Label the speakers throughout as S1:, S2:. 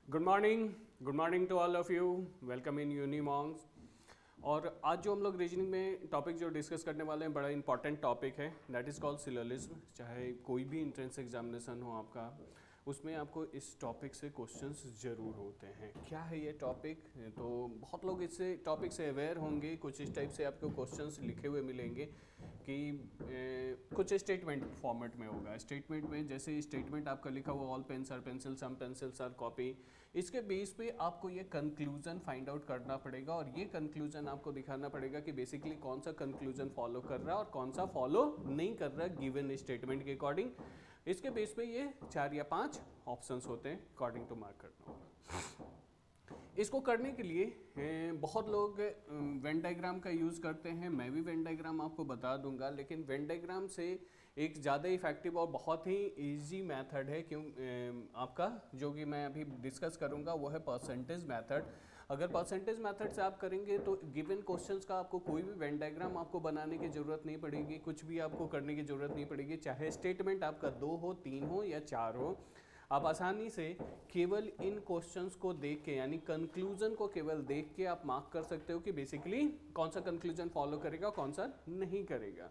S1: Good morning to all of you. Welcome in Unimongs. और आज जो हम लोग रीजनिंग में टॉपिक जो डिस्कस करने वाले हैं बड़ा इंपॉर्टेंट टॉपिक है, दैट इज़ कॉल्ड सिलोजिज्म। चाहे कोई भी इंट्रेंस एग्जामिनेशन हो आपका, उसमें आपको इस टॉपिक से क्वेश्चंस ज़रूर होते हैं। क्या है ये टॉपिक? तो बहुत लोग इससे टॉपिक से अवेयर होंगे। कुछ इस टाइप से आपको क्वेश्चंस लिखे हुए मिलेंगे कि कुछ स्टेटमेंट फॉर्मेट में होगा। स्टेटमेंट में जैसे स्टेटमेंट आपका लिखा हुआ all pens are pencil, some pencils are copy, इसके बेस पे आपको ये कंक्लूजन फाइंड आउट करना पड़ेगा और ये कंक्लूजन आपको दिखाना पड़ेगा कि बेसिकली कौन सा कंक्लूजन फॉलो कर रहा है और कौन सा फॉलो नहीं कर रहा है गिवन स्टेटमेंट के अकॉर्डिंग। इसके बेस पे ये 4 या 5 ऑप्शंस होते हैं, अकॉर्डिंग टू मार्क करना होगा। इसको करने के लिए बहुत लोग वेन डायग्राम का यूज़ करते हैं। मैं भी वेन डायग्राम आपको बता दूंगा, लेकिन वेन डायग्राम से एक ज़्यादा इफेक्टिव और बहुत ही इजी मेथड है क्यों आपका, जो कि मैं अभी डिस्कस करूंगा, वो है परसेंटेज मेथड। अगर परसेंटेज मेथड से आप करेंगे तो गिवन क्वेश्चंस का आपको कोई भी वेन डायग्राम आपको बनाने की ज़रूरत नहीं पड़ेगी, कुछ भी आपको करने की ज़रूरत नहीं पड़ेगी। चाहे स्टेटमेंट आपका 2 हो, 3 हो या 4 हो, आप आसानी से केवल इन क्वेश्चंस को देख के, यानी कंक्लूजन को केवल देख के आप मार्क कर सकते हो कि बेसिकली कौन सा कंक्लूजन फॉलो करेगा, कौन सा नहीं करेगा।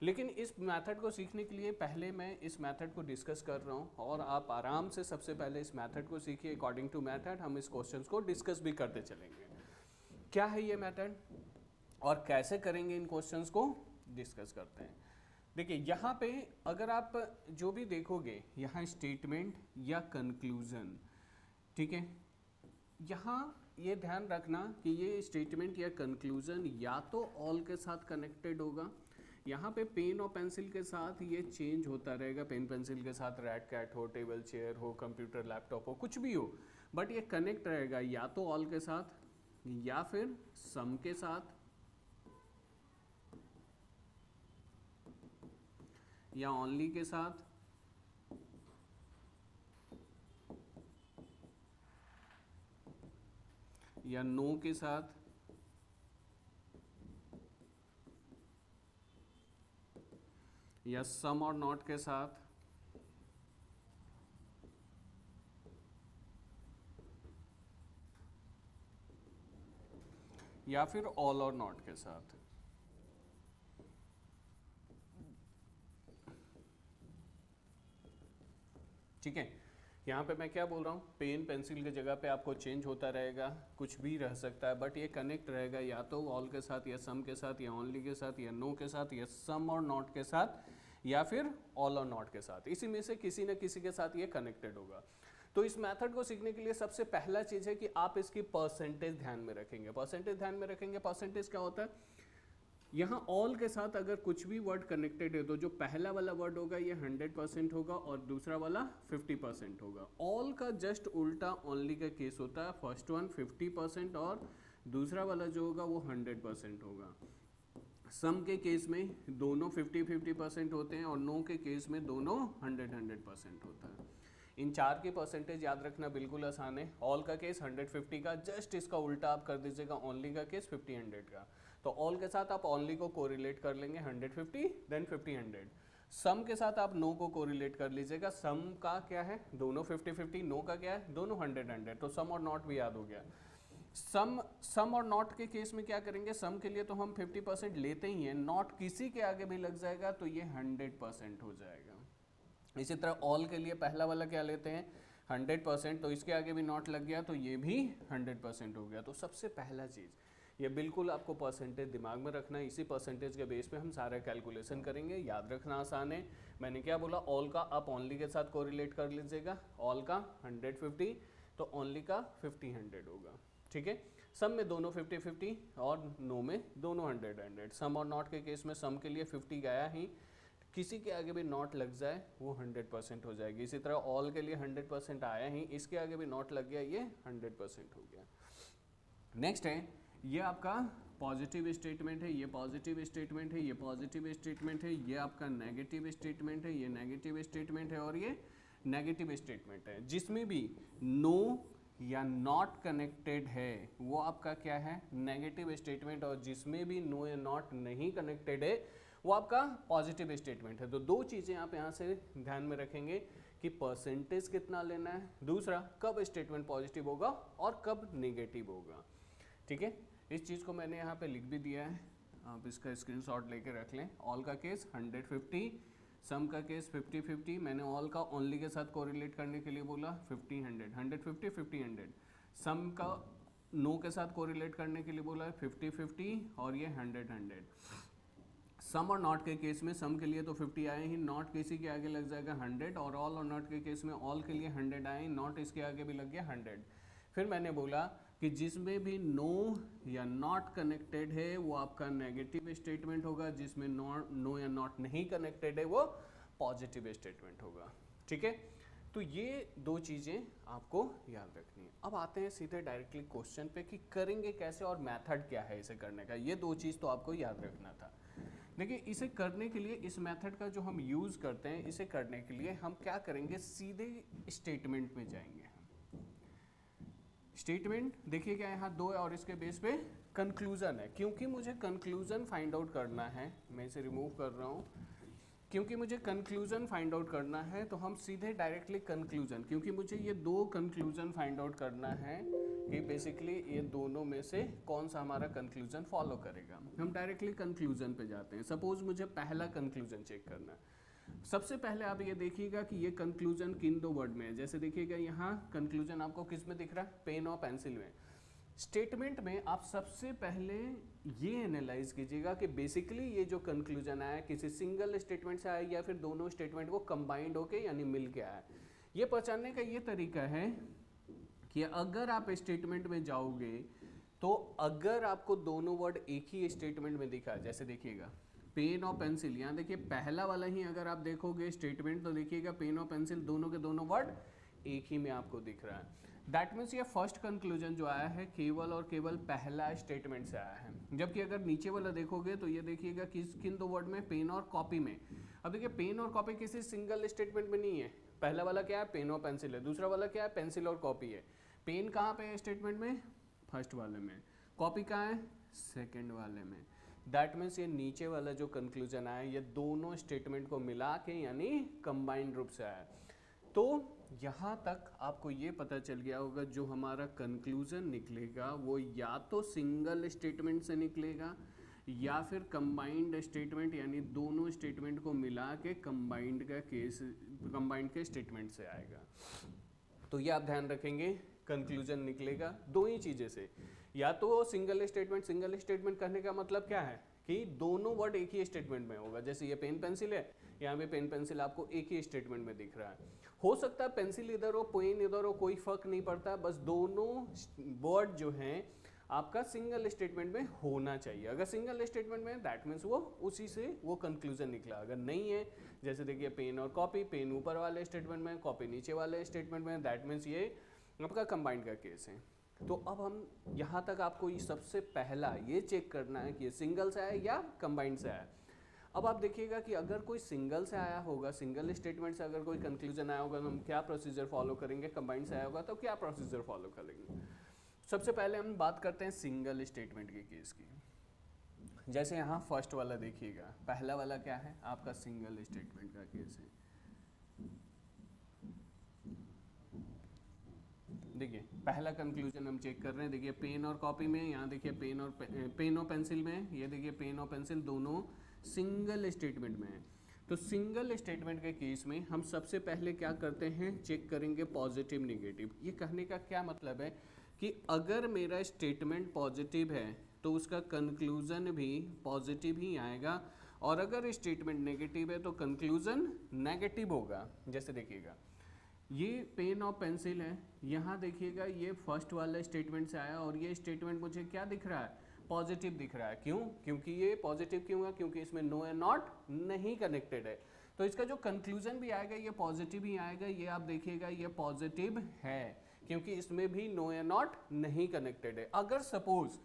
S1: लेकिन इस मेथड को सीखने के लिए पहले मैं इस मेथड को डिस्कस कर रहा हूँ और आप आराम से सबसे पहले इस मेथड को सीखिए। अकॉर्डिंग टू मेथड हम इस क्वेश्चन को डिस्कस भी करते चलेंगे। क्या है ये मेथड और कैसे करेंगे, इन क्वेश्चंस को डिस्कस करते हैं। देखिए यहाँ पे अगर आप जो भी देखोगे, यहाँ स्टेटमेंट या कंक्लूजन, ठीक है, यहाँ ये ध्यान रखना कि ये स्टेटमेंट या कंक्लूजन या तो ऑल के साथ कनेक्टेड होगा। यहाँ पे पेन और पेंसिल के साथ ये चेंज होता रहेगा। पेन पेंसिल के साथ रैट कैट हो, टेबल चेयर हो, कंप्यूटर लैपटॉप हो, कुछ भी हो, बट ये कनेक्ट रहेगा या तो ऑल के साथ या फिर सम के साथ या ओनली के साथ या नो के साथ या सम और नॉट के साथ या फिर ऑल और नॉट के साथ। ठीक है, यहाँ पे मैं क्या बोल रहा हूँ, पेन पेंसिल की जगह पे आपको चेंज होता रहेगा, कुछ भी रह सकता है, बट ये कनेक्ट रहेगा या तो ऑल के साथ या सम के साथ या ओनली के साथ या नो के साथ या सम और नॉट के साथ या फिर ऑल और नॉट के साथ। इसी में से किसी न किसी के साथ ये कनेक्टेड होगा। तो इस मेथड को सीखने के लिए सबसे पहला चीज़ है कि आप इसकी परसेंटेज ध्यान में रखेंगे। परसेंटेज ध्यान में रखेंगे, परसेंटेज क्या होता है, यहाँ ऑल के साथ अगर कुछ भी वर्ड कनेक्टेड है तो जो पहला वाला वर्ड होगा ये 100% होगा और दूसरा वाला 50% होगा। ऑल का जस्ट उल्टा ओनली का केस होता है, फर्स्ट वन 50% और दूसरा वाला जो होगा वो 100% होगा। सम के केस में दोनों 50-50% होते हैं और नो के केस में दोनों 100% होता है। इन चार की परसेंटेज याद रखना बिल्कुल आसान है। ऑल का केस 100-50 का, जस्ट इसका उल्टा आप कर दीजिएगा ओनली का केस 50-100 का। तो ऑल के साथ आप ओनली को कोरिलेट कर लेंगे 100-50 देन 50-100। सम के साथ आप नो को कोरिलेट कर लीजिएगा। सम का क्या है, दोनों 50-50, नो का क्या है, दोनों 100-100। तो सम और नॉट भी याद हो गया। सम और नॉट के केस में क्या करेंगे, सम के लिए तो हम 50% लेते ही हैं, नॉट किसी के आगे भी लग जाएगा तो ये 100% हो जाएगा। इसी तरह ऑल के लिए पहला वाला क्या लेते हैं, 100%, तो इसके आगे भी नॉट लग गया तो ये भी 100% हो गया। तो सबसे पहला चीज़ ये बिल्कुल आपको परसेंटेज दिमाग में रखना है। इसी परसेंटेज के बेस पे हम सारा कैलकुलेशन करेंगे। याद रखना आसान है। मैंने क्या बोला, ऑल का आप ओनली के साथ कोरिलेट कर लीजिएगा। ऑल का 100-50 तो ओनली का 50-100 होगा। ठीक है, सम में दोनों 50-50 और नो में दोनों 100-100। सम और नॉट के केस में सम के लिए 50 गया ही, किसी के आगे भी नॉट लग जाए वो 100% हो जाएगी। इसी तरह ऑल के लिए 100% आया ही, इसके आगे भी नॉट लग गया, ये 100% हो गया। नेक्स्ट है, ये आपका पॉजिटिव स्टेटमेंट है, ये पॉजिटिव स्टेटमेंट है, ये पॉजिटिव स्टेटमेंट है, ये आपका नेगेटिव स्टेटमेंट है, ये नेगेटिव स्टेटमेंट है और ये नेगेटिव स्टेटमेंट है। जिसमें भी नो या नॉट कनेक्टेड है वो आपका क्या है, नेगेटिव स्टेटमेंट, और जिसमें भी नो या नॉट नहीं कनेक्टेड है वो आपका पॉजिटिव स्टेटमेंट है। तो दो चीज़ें आप यहाँ से ध्यान में रखेंगे कि परसेंटेज कितना लेना है, दूसरा कब स्टेटमेंट पॉजिटिव होगा और कब नेगेटिव होगा। ठीक है, इस चीज़ को मैंने यहाँ पे लिख भी दिया है, आप इसका स्क्रीनशॉट लेके रख लें। ऑल का केस 100-50, सम का केस 50-50, मैंने ऑल का ओनली के साथ कोरिलेट करने के लिए बोला 50-100, 100-50, 50-100, सम का नो के साथ कोरिलेट करने के लिए बोला है 50-50 और ये 100-100। सम और नॉट के केस में सम के लिए तो 50 आए ही, नॉट किसी के आगे लग जाएगा 100, और ऑल और नॉट के केस में ऑल के लिए 100 आए, नॉट इसके आगे भी लग गया 100। फिर मैंने बोला कि जिसमें भी नो या नॉट कनेक्टेड है वो आपका नेगेटिव स्टेटमेंट होगा, जिसमें नो या नॉट नहीं कनेक्टेड है वो पॉजिटिव स्टेटमेंट होगा। ठीक है, तो ये दो चीज़ें आपको याद रखनी है। अब आते हैं सीधे डायरेक्टली क्वेश्चन पे कि करेंगे कैसे और मेथड क्या है इसे करने का। ये दो चीज़ तो आपको याद रखना था। देखिए, इसे करने के लिए इस मेथड का जो हम यूज़ करते हैं, इसे करने के लिए हम क्या करेंगे, सीधे स्टेटमेंट में जाएंगे। स्टेटमेंट देखिएगा यहाँ दो है और इसके बेस पे कंक्लूजन है। क्योंकि मुझे कंक्लूजन फाइंड आउट करना है, मैं इसे रिमूव कर रहा हूँ, क्योंकि मुझे कंक्लूजन फाइंड आउट करना है तो हम सीधे डायरेक्टली कंक्लूजन, क्योंकि मुझे ये दो कंक्लूजन फाइंड आउट करना है कि बेसिकली ये दोनों में से कौन सा हमारा कंक्लूजन फॉलो करेगा। हम डायरेक्टली कंक्लूजन पे जाते हैं। सपोज मुझे पहला कंक्लूजन चेक करना है। सबसे पहले आप ये देखिएगा कि ये कंक्लूजन किन दो वर्ड में है। जैसे देखिएगा यहाँ कंक्लूजन आपको किस में दिख रहा है, पेन और पेंसिल में। स्टेटमेंट में आप सबसे पहले ये एनालाइज कीजिएगा कि बेसिकली ये जो कंक्लूजन आया किसी सिंगल स्टेटमेंट से आया या फिर दोनों स्टेटमेंट को कंबाइंड होके यानी मिल के आया। ये पहचानने का ये तरीका है कि अगर आप स्टेटमेंट में जाओगे तो अगर आपको दोनों वर्ड एक ही स्टेटमेंट में दिखा, जैसे देखिएगा पेन और पेंसिल, यहाँ देखिए पहला वाला ही अगर आप देखोगे स्टेटमेंट तो देखिएगा पेन और पेंसिल दोनों के दोनों वर्ड एक ही में आपको दिख रहा है। दैट मीन्स ये फर्स्ट कंक्लूजन जो आया है केवल और केवल पहला स्टेटमेंट से आया है। जबकि अगर नीचे वाला देखोगे तो ये देखिएगा किन दो वर्ड में, पेन और कॉपी में। अब देखिए पेन और कॉपी किसी सिंगल स्टेटमेंट में नहीं है। पहला वाला क्या है, पेन और पेंसिल है। दूसरा वाला क्या है, पेंसिल और कॉपी है। पेन कहाँ पे है स्टेटमेंट में, फर्स्ट वाले में। कॉपी कहाँ है, सेकेंड वाले में। दैट मीन्स ये नीचे वाला जो कंक्लूजन आया ये दोनों स्टेटमेंट को मिला के यानी कंबाइंड रूप से आया। तो यहाँ तक आपको ये पता चल गया होगा जो हमारा कंक्लूजन निकलेगा वो या तो सिंगल स्टेटमेंट से निकलेगा या फिर कंबाइंड स्टेटमेंट यानी दोनों स्टेटमेंट को मिला के कंबाइंड के स्टेटमेंट से आएगा। तो ये आप ध्यान रखेंगे, कंक्लूजन निकलेगा दो ही चीज़ें से, या तो सिंगल स्टेटमेंट करने का मतलब क्या है कि दोनों वर्ड एक ही स्टेटमेंट में होगा। जैसे ये पेन पेंसिल है, यहाँ पे पेन पेंसिल आपको एक ही स्टेटमेंट में दिख रहा है। हो सकता है पेंसिल इधर हो पेन इधर हो, कोई फर्क नहीं पड़ता, बस दोनों वर्ड जो हैं आपका सिंगल स्टेटमेंट में होना चाहिए। अगर सिंगल स्टेटमेंट में है दैट मीन्स वो उसी से वो कंक्लूजन निकला। अगर नहीं है, जैसे देखिए पेन और कॉपी, पेन ऊपर वाले स्टेटमेंट में, कॉपी नीचे वाले स्टेटमेंट में, दैट मीन्स ये आपका कंबाइंड का केस है। तो अब हम यहाँ तक आपको ये सबसे पहला ये चेक करना है कि ये सिंगल से आया या कंबाइंड से आया। अब आप देखिएगा कि अगर कोई सिंगल से आया होगा, सिंगल स्टेटमेंट से अगर कोई कंक्लूजन आया होगा तो हम क्या प्रोसीजर फॉलो करेंगे, कंबाइंड से आया होगा तो क्या प्रोसीजर फॉलो करेंगे। सबसे पहले हम बात करते हैं सिंगल स्टेटमेंट के केस की। जैसे यहाँ फर्स्ट वाला देखिएगा, पहला वाला क्या है आपका सिंगल स्टेटमेंट का केस है। देखिए पहला कंक्लूजन हम चेक कर रहे हैं, देखिए पेन और कॉपी में, यहाँ देखिए पेन और पेंसिल में, ये देखिए पेन और पेंसिल दोनों सिंगल स्टेटमेंट में है। तो सिंगल स्टेटमेंट के केस में हम सबसे पहले क्या करते हैं, चेक करेंगे पॉजिटिव निगेटिव। ये कहने का क्या मतलब है कि अगर मेरा स्टेटमेंट पॉजिटिव है तो उसका कंक्लूजन भी पॉजिटिव ही आएगा, और अगर स्टेटमेंट नेगेटिव है तो कंक्लूजन नेगेटिव होगा। जैसे देखिएगा ये पेन और पेंसिल है, यहाँ देखिएगा ये फर्स्ट वाला स्टेटमेंट से आया और ये स्टेटमेंट मुझे क्या दिख रहा है, पॉजिटिव दिख रहा है। क्यों, क्योंकि ये पॉजिटिव क्यों है, क्योंकि इसमें नो एंड नॉट नहीं कनेक्टेड है। तो इसका जो कंक्लूजन भी आएगा ये पॉजिटिव ही आएगा। ये आप देखिएगा ये पॉजिटिव है क्योंकि इसमें भी नो एंड नॉट नहीं कनेक्टेड है। अगर सपोज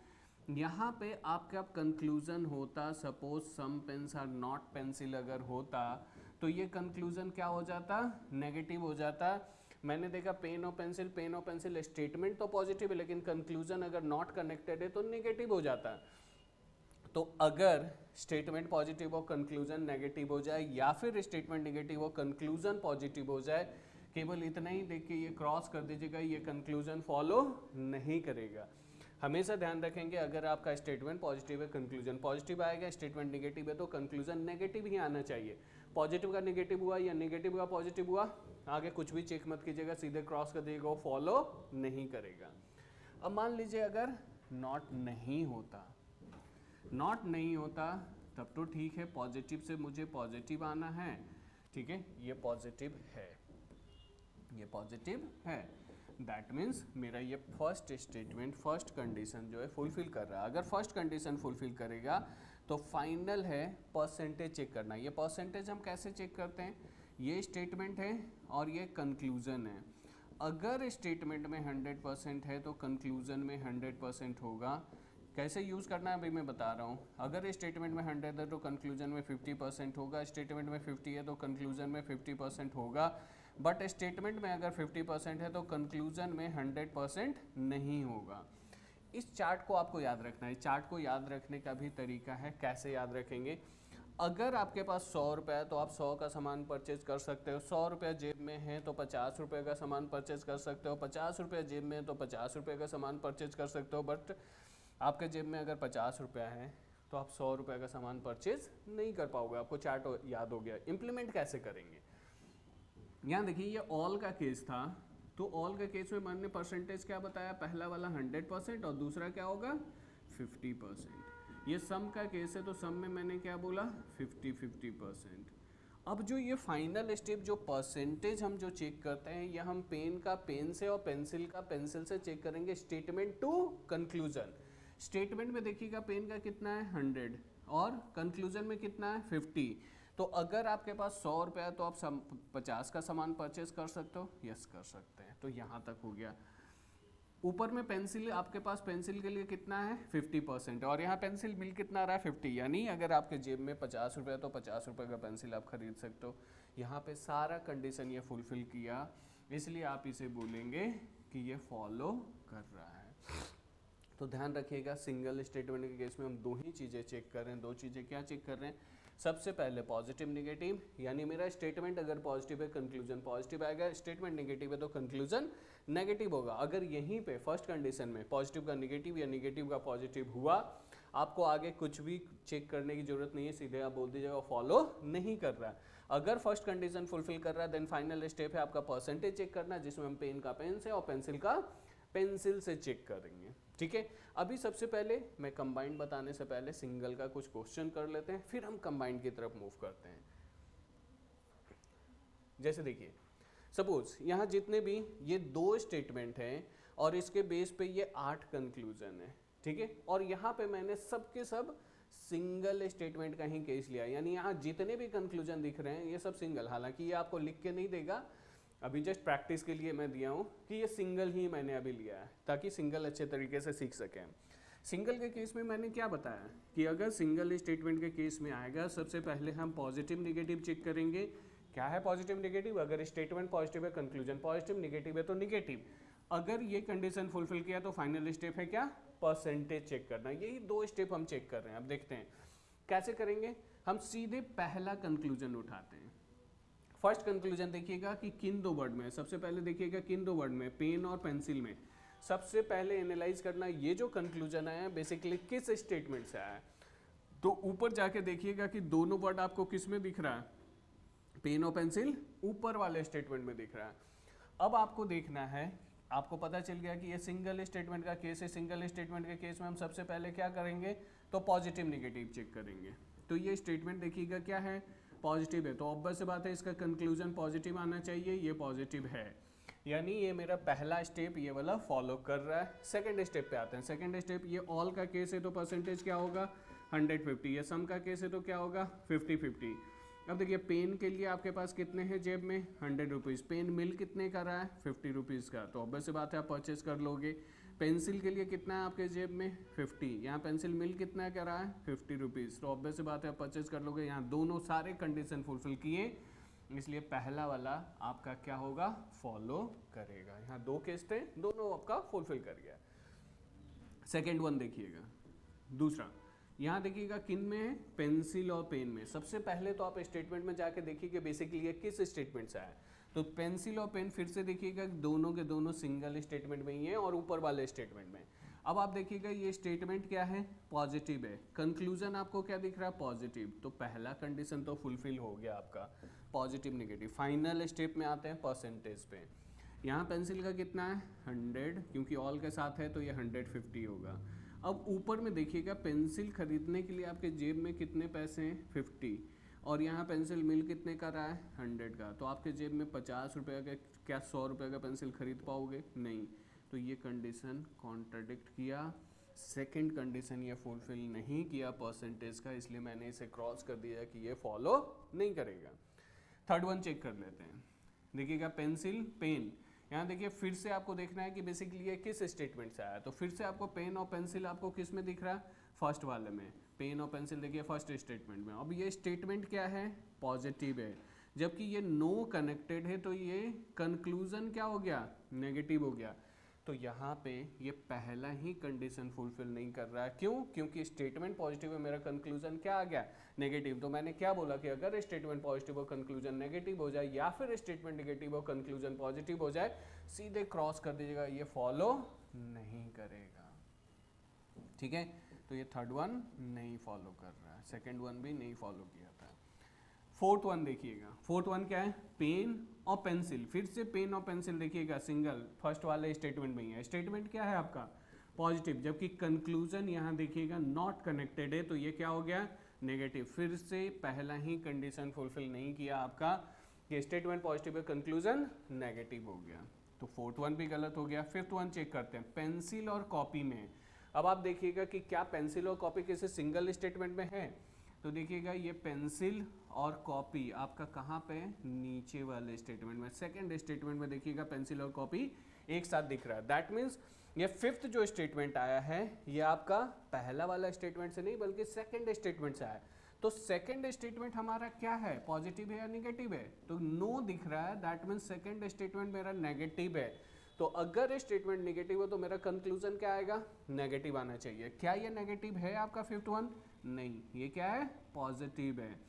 S1: यहाँ पे आपका कंक्लूजन होता suppose some pens are not pencil अगर होता तो ये कंक्लूजन क्या हो जाता, नेगेटिव हो जाता। मैंने देखा पेन और पेंसिल स्टेटमेंट तो पॉजिटिव है लेकिन कंक्लूजन अगर नॉट कनेक्टेड है तो नेगेटिव हो जाता। तो अगर स्टेटमेंट पॉजिटिव हो कंक्लूजन नेगेटिव हो जाए, या फिर स्टेटमेंट नेगेटिव हो कंक्लूजन पॉजिटिव हो जाए, केवल इतना ही देख के ये क्रॉस कर दीजिएगा, ये कंक्लूजन फॉलो नहीं करेगा। हमेशा ध्यान रखेंगे अगर आपका स्टेटमेंट पॉजिटिव है कंक्लूजन पॉजिटिव आएगा, स्टेटमेंट नेगेटिव है तो कंक्लूजन नेगेटिव ही आना चाहिए। पॉजिटिव का नेगेटिव हुआ या नेगेटिव का पॉजिटिव हुआ, आगे कुछ भी चेक मत कीजिएगा, सीधे क्रॉस कर दीजिएगा, वो फॉलो नहीं करेगा। अब मान लीजिए अगर नॉट नहीं होता, नॉट नहीं होता तब तो ठीक है, पॉजिटिव से मुझे पॉजिटिव आना है, ठीक है, ये पॉजिटिव है, ये पॉजिटिव है, दैट मीन्स मेरा ये फर्स्ट स्टेटमेंट फर्स्ट कंडीशन जो है फुलफिल कर रहा है। अगर फर्स्ट कंडीशन फुलफिल करेगा तो फाइनल है परसेंटेज चेक करना। ये परसेंटेज हम कैसे चेक करते हैं, ये स्टेटमेंट है और ये कंक्लूजन है। अगर स्टेटमेंट में 100% है तो कंक्लूजन में 100% होगा। कैसे यूज़ करना है अभी मैं बता रहा हूँ। अगर स्टेटमेंट में 100 है तो कंक्लूजन में 50% होगा, स्टेटमेंट में 50 है तो कंक्लूजन में 50% होगा, बट स्टेटमेंट में अगर 50% है तो कंक्लूजन में 100% नहीं होगा। इस चार्ट को आपको याद रखना है। चार्ट को याद रखने का भी तरीका है, कैसे याद रखेंगे। अगर आपके पास 100 रुपये है तो आप 100 का सामान परचेज कर सकते हो, 100 रुपये जेब में है तो 50 रुपये का सामान परचेज कर सकते हो, 50 रुपये जेब में है तो 50 रुपये का सामान परचेज कर सकते हो। बट आपके जेब में अगर 50 रुपया है तो आप 100 रुपये का सामान परचेज नहीं कर पाओगे। आपको चार्ट याद हो गया। इम्प्लीमेंट कैसे करेंगे, यहाँ देखिए ये ऑल का केस था, तो ऑल के केस में मैंने परसेंटेज क्या बताया, पहला वाला 100% और दूसरा क्या होगा 50%। ये सम का केस है तो सम में मैंने क्या बोला 50-50%। अब जो ये फाइनल स्टेप जो परसेंटेज हम जो चेक करते हैं, यह हम पेन का पेन से और पेंसिल का पेंसिल से चेक करेंगे, स्टेटमेंट टू कंक्लूजन। स्टेटमेंट में देखिएगा पेन का कितना है 100 और कंक्लूजन में कितना है 50। तो अगर आपके पास 100 रुपया है तो आप 50 का सामान परचेज कर सकते हो, यस कर सकते हैं। तो यहाँ तक हो गया। ऊपर में पेंसिल, आपके पास पेंसिल के लिए कितना है 50% और यहाँ पेंसिल बिल कितना रहा है 50, यानी अगर आपके जेब में 50 रुपये तो 50 रुपये का पेंसिल आप खरीद सकते हो। यहाँ पे सारा कंडीशन ये फुलफिल किया, इसलिए आप इसे बोलेंगे कि ये फॉलो कर रहा है। तो ध्यान रखिएगा सिंगल स्टेटमेंट के केस में हम दो ही चीज़ें चेक कर रहे हैं। दो चीज़ें क्या चेक कर रहे हैं, सबसे पहले पॉजिटिव नेगेटिव, यानी मेरा स्टेटमेंट अगर पॉजिटिव है कंक्लूजन पॉजिटिव आएगा, स्टेटमेंट नेगेटिव है तो कंक्लूजन नेगेटिव होगा। अगर यहीं पे फर्स्ट कंडीशन में पॉजिटिव का नेगेटिव या नेगेटिव का पॉजिटिव हुआ, आपको आगे कुछ भी चेक करने की जरूरत नहीं है, सीधे आप बोल दीजिएगा फॉलो नहीं कर रहा है। अगर फर्स्ट कंडीशन फुलफिल कर रहा है देन फाइनल स्टेप है आपका परसेंटेज चेक करना, जिसमें हम पेन का पेन से और पेंसिल का पेंसिल से चेक करेंगे। ठीक है, अभी सबसे पहले मैं कंबाइंड बताने से पहले सिंगल का कुछ क्वेश्चन कर लेते हैं, फिर हम कंबाइंड की तरफ मूव करते हैं। जैसे देखिए सपोज यहाँ जितने भी ये 2 स्टेटमेंट हैं और इसके बेस पे ये 8 कंक्लूजन है, ठीक है, और यहाँ पे मैंने सबके सब सिंगल स्टेटमेंट का ही केस लिया, यानी यहाँ जितने भी कंक्लूजन दिख रहे हैं ये सब सिंगल। हालांकि ये आपको लिख के नहीं देगा, अभी जस्ट प्रैक्टिस के लिए मैं दिया हूँ कि ये सिंगल ही मैंने अभी लिया है ताकि सिंगल अच्छे तरीके से सीख सकें। सिंगल के केस में मैंने क्या बताया कि अगर सिंगल स्टेटमेंट के केस में आएगा, सबसे पहले हम पॉजिटिव नेगेटिव चेक करेंगे। क्या है पॉजिटिव नेगेटिव, अगर स्टेटमेंट पॉजिटिव है कंक्लूजन पॉजिटिव, नेगेटिव है तो नेगेटिव। अगर ये कंडीशन फुलफिल किया तो फाइनल स्टेप है क्या, परसेंटेज चेक करना। यही 2 स्टेप हम चेक कर रहे हैं। अब देखते हैं कैसे करेंगे। हम सीधे पहला कंक्लूजन उठाते हैं। फर्स्ट कंक्लूजन देखिएगा कि किन 2 वर्ड में, सबसे पहले देखिएगा किन 2 वर्ड में, पेन और पेंसिल में। सबसे पहले एनालाइज करना ये जो कंक्लूजन आया बेसिकली किस स्टेटमेंट से आया है। तो ऊपर जाके देखिएगा कि दोनों वर्ड आपको किस में दिख रहा है, पेन और पेंसिल ऊपर वाले स्टेटमेंट में दिख रहा है। अब आपको देखना है, आपको पता चल गया कि ये सिंगल स्टेटमेंट का केस है। सिंगल स्टेटमेंट के केस में हम सबसे पहले क्या करेंगे, तो पॉजिटिव नेगेटिव चेक करेंगे। तो ये स्टेटमेंट देखिएगा क्या है, पॉजिटिव है, तो ऑब्वियस सी बात है इसका कंक्लूजन पॉजिटिव आना चाहिए, ये पॉजिटिव है, यानी ये मेरा पहला स्टेप ये वाला फॉलो कर रहा है। सेकंड स्टेप पे आते हैं। सेकंड स्टेप, ये ऑल का केस है तो परसेंटेज क्या होगा 100-50, ये सम का केस है तो क्या होगा 50-50। अब देखिए पेन के लिए आपके पास कितने हैं जेब में 100 रुपीज़, पेन मिल कितने का रहा है 50 रुपीज़ का, तो ऑब्वियस सी बात है आप परचेज कर लोगे। पेंसिल के लिए कितना है आपके जेब में 50, यहाँ पेंसिल मिल कितना क्या रहा है 50 रुपीज़, तो ऑब्वियस सी बात है आप परचेज कर लोगे। यहाँ दोनों सारे कंडीशन फुलफिल किए, इसलिए पहला वाला आपका क्या होगा, फॉलो करेगा। यहाँ 2 केस थे, दोनों आपका फुलफिल कर गया। सेकेंड वन देखिएगा, दूसरा यहाँ देखिएगा किन में है, पेंसिल और पेन में। सबसे पहले तो आप स्टेटमेंट में जाके देखिए कि बेसिकली ये किस स्टेटमेंट से आया। तो पेंसिल और पेन फिर से देखिएगा दोनों के दोनों सिंगल स्टेटमेंट में ही है और ऊपर वाले स्टेटमेंट में। अब आप देखिएगा ये स्टेटमेंट क्या है, पॉजिटिव है। कंक्लूजन आपको क्या दिख रहा है, पॉजिटिव। तो पहला कंडीशन तो फुलफिल हो गया आपका, पॉजिटिव नेगेटिव। फाइनल स्टेप में आते हैं परसेंटेज पे। यहाँ पेंसिल का कितना है, 100, क्योंकि ऑल के साथ है तो ये 150 होगा। अब ऊपर में देखिएगा पेंसिल खरीदने के लिए आपके जेब में कितने पैसे हैं, 50, और यहाँ पेंसिल मिल कितने का रहा है, 100 का। तो आपके जेब में 50 रुपये का, क्या 100 रुपये का पेंसिल खरीद पाओगे, नहीं। तो ये कंडीशन कॉन्ट्राडिक्ट किया। सेकंड कंडीशन ये फुलफिल नहीं किया परसेंटेज का, इसलिए मैंने इसे क्रॉस कर दिया कि ये फॉलो नहीं करेगा। थर्ड वन चेक कर लेते हैं। देखिएगा पेंसिल पेन, यहाँ देखिए फिर से आपको देखना है कि बेसिकली ये किस स्टेटमेंट से आया। तो फिर से आपको पेन और पेंसिल आपको किस में दिख रहा है, फर्स्ट वाले में। पेन और पेंसिल देखिए फर्स्ट स्टेटमेंट में। अब ये स्टेटमेंट क्या है, पॉजिटिव है, जबकि ये नो कनेक्टेड है, तो ये कंक्लूजन क्या हो गया, नेगेटिव हो गया। तो यहाँ पे ये पहला ही कंडीशन फुलफिल नहीं कर रहा है। क्यों, क्योंकि स्टेटमेंट पॉजिटिव है, मेरा कंक्लूजन क्या आ गया, नेगेटिव। तो मैंने क्या बोला कि अगर स्टेटमेंट पॉजिटिव हो कंक्लूजन नेगेटिव हो जाए, या फिर स्टेटमेंट नेगेटिव हो कंक्लूजन पॉजिटिव हो जाए, सीधे क्रॉस कर दीजिएगा, ये फॉलो नहीं करेगा। ठीक है, तो ये थर्ड वन नहीं फॉलो कर रहा है, सेकेंड वन भी नहीं फॉलो किया था। फोर्थ वन देखिएगा, फोर्थ वन क्या है, पेन और पेंसिल। फिर से पेन और पेंसिल देखिएगा सिंगल, फर्स्ट वाले स्टेटमेंट में ही है। स्टेटमेंट क्या है आपका, पॉजिटिव, जबकि कंक्लूजन यहाँ देखिएगा नॉट कनेक्टेड है, तो ये क्या हो गया, नेगेटिव। फिर से पहला ही कंडीशन फुलफिल नहीं किया आपका कि स्टेटमेंट पॉजिटिव है, कंक्लूजन नेगेटिव हो गया। तो फोर्थ वन भी गलत हो गया। फिफ्थ वन चेक करते हैं, पेंसिल और कॉपी में। अब आप देखिएगा कि क्या पेंसिल और कॉपी किसी सिंगल स्टेटमेंट में है। तो देखिएगा ये पेंसिल और कॉपी आपका कहाँ पे, नीचे वाले स्टेटमेंट में। सेकंड स्टेटमेंट में देखिएगा पेंसिल और कॉपी एक साथ दिख रहा है। दैट मीन्स ये फिफ्थ जो स्टेटमेंट आया है ये आपका पहला वाला स्टेटमेंट से नहीं बल्कि सेकंड स्टेटमेंट से आया। तो सेकंड स्टेटमेंट हमारा क्या है, पॉजिटिव है या निगेटिव है, तो नो दिख रहा है। दैट मीन्स सेकंड स्टेटमेंट मेरा नेगेटिव है। तो अगर स्टेटमेंट नेगेटिव हो तो मेरा कंक्लूजन क्या आएगा, नेगेटिव आना चाहिए। क्या ये नेगेटिव है आपका फिफ्थ वन, नहीं, ये क्या है, पॉजिटिव है।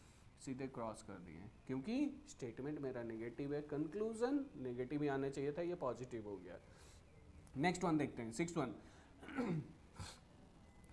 S1: सीधे क्रॉस कर दिए, क्योंकि स्टेटमेंट मेरा नेगेटिव है, कंक्लूजन नेगेटिव ही आना चाहिए था, ये पॉजिटिव हो गया। नेक्स्ट वन देखते हैं, सिक्स्थ वन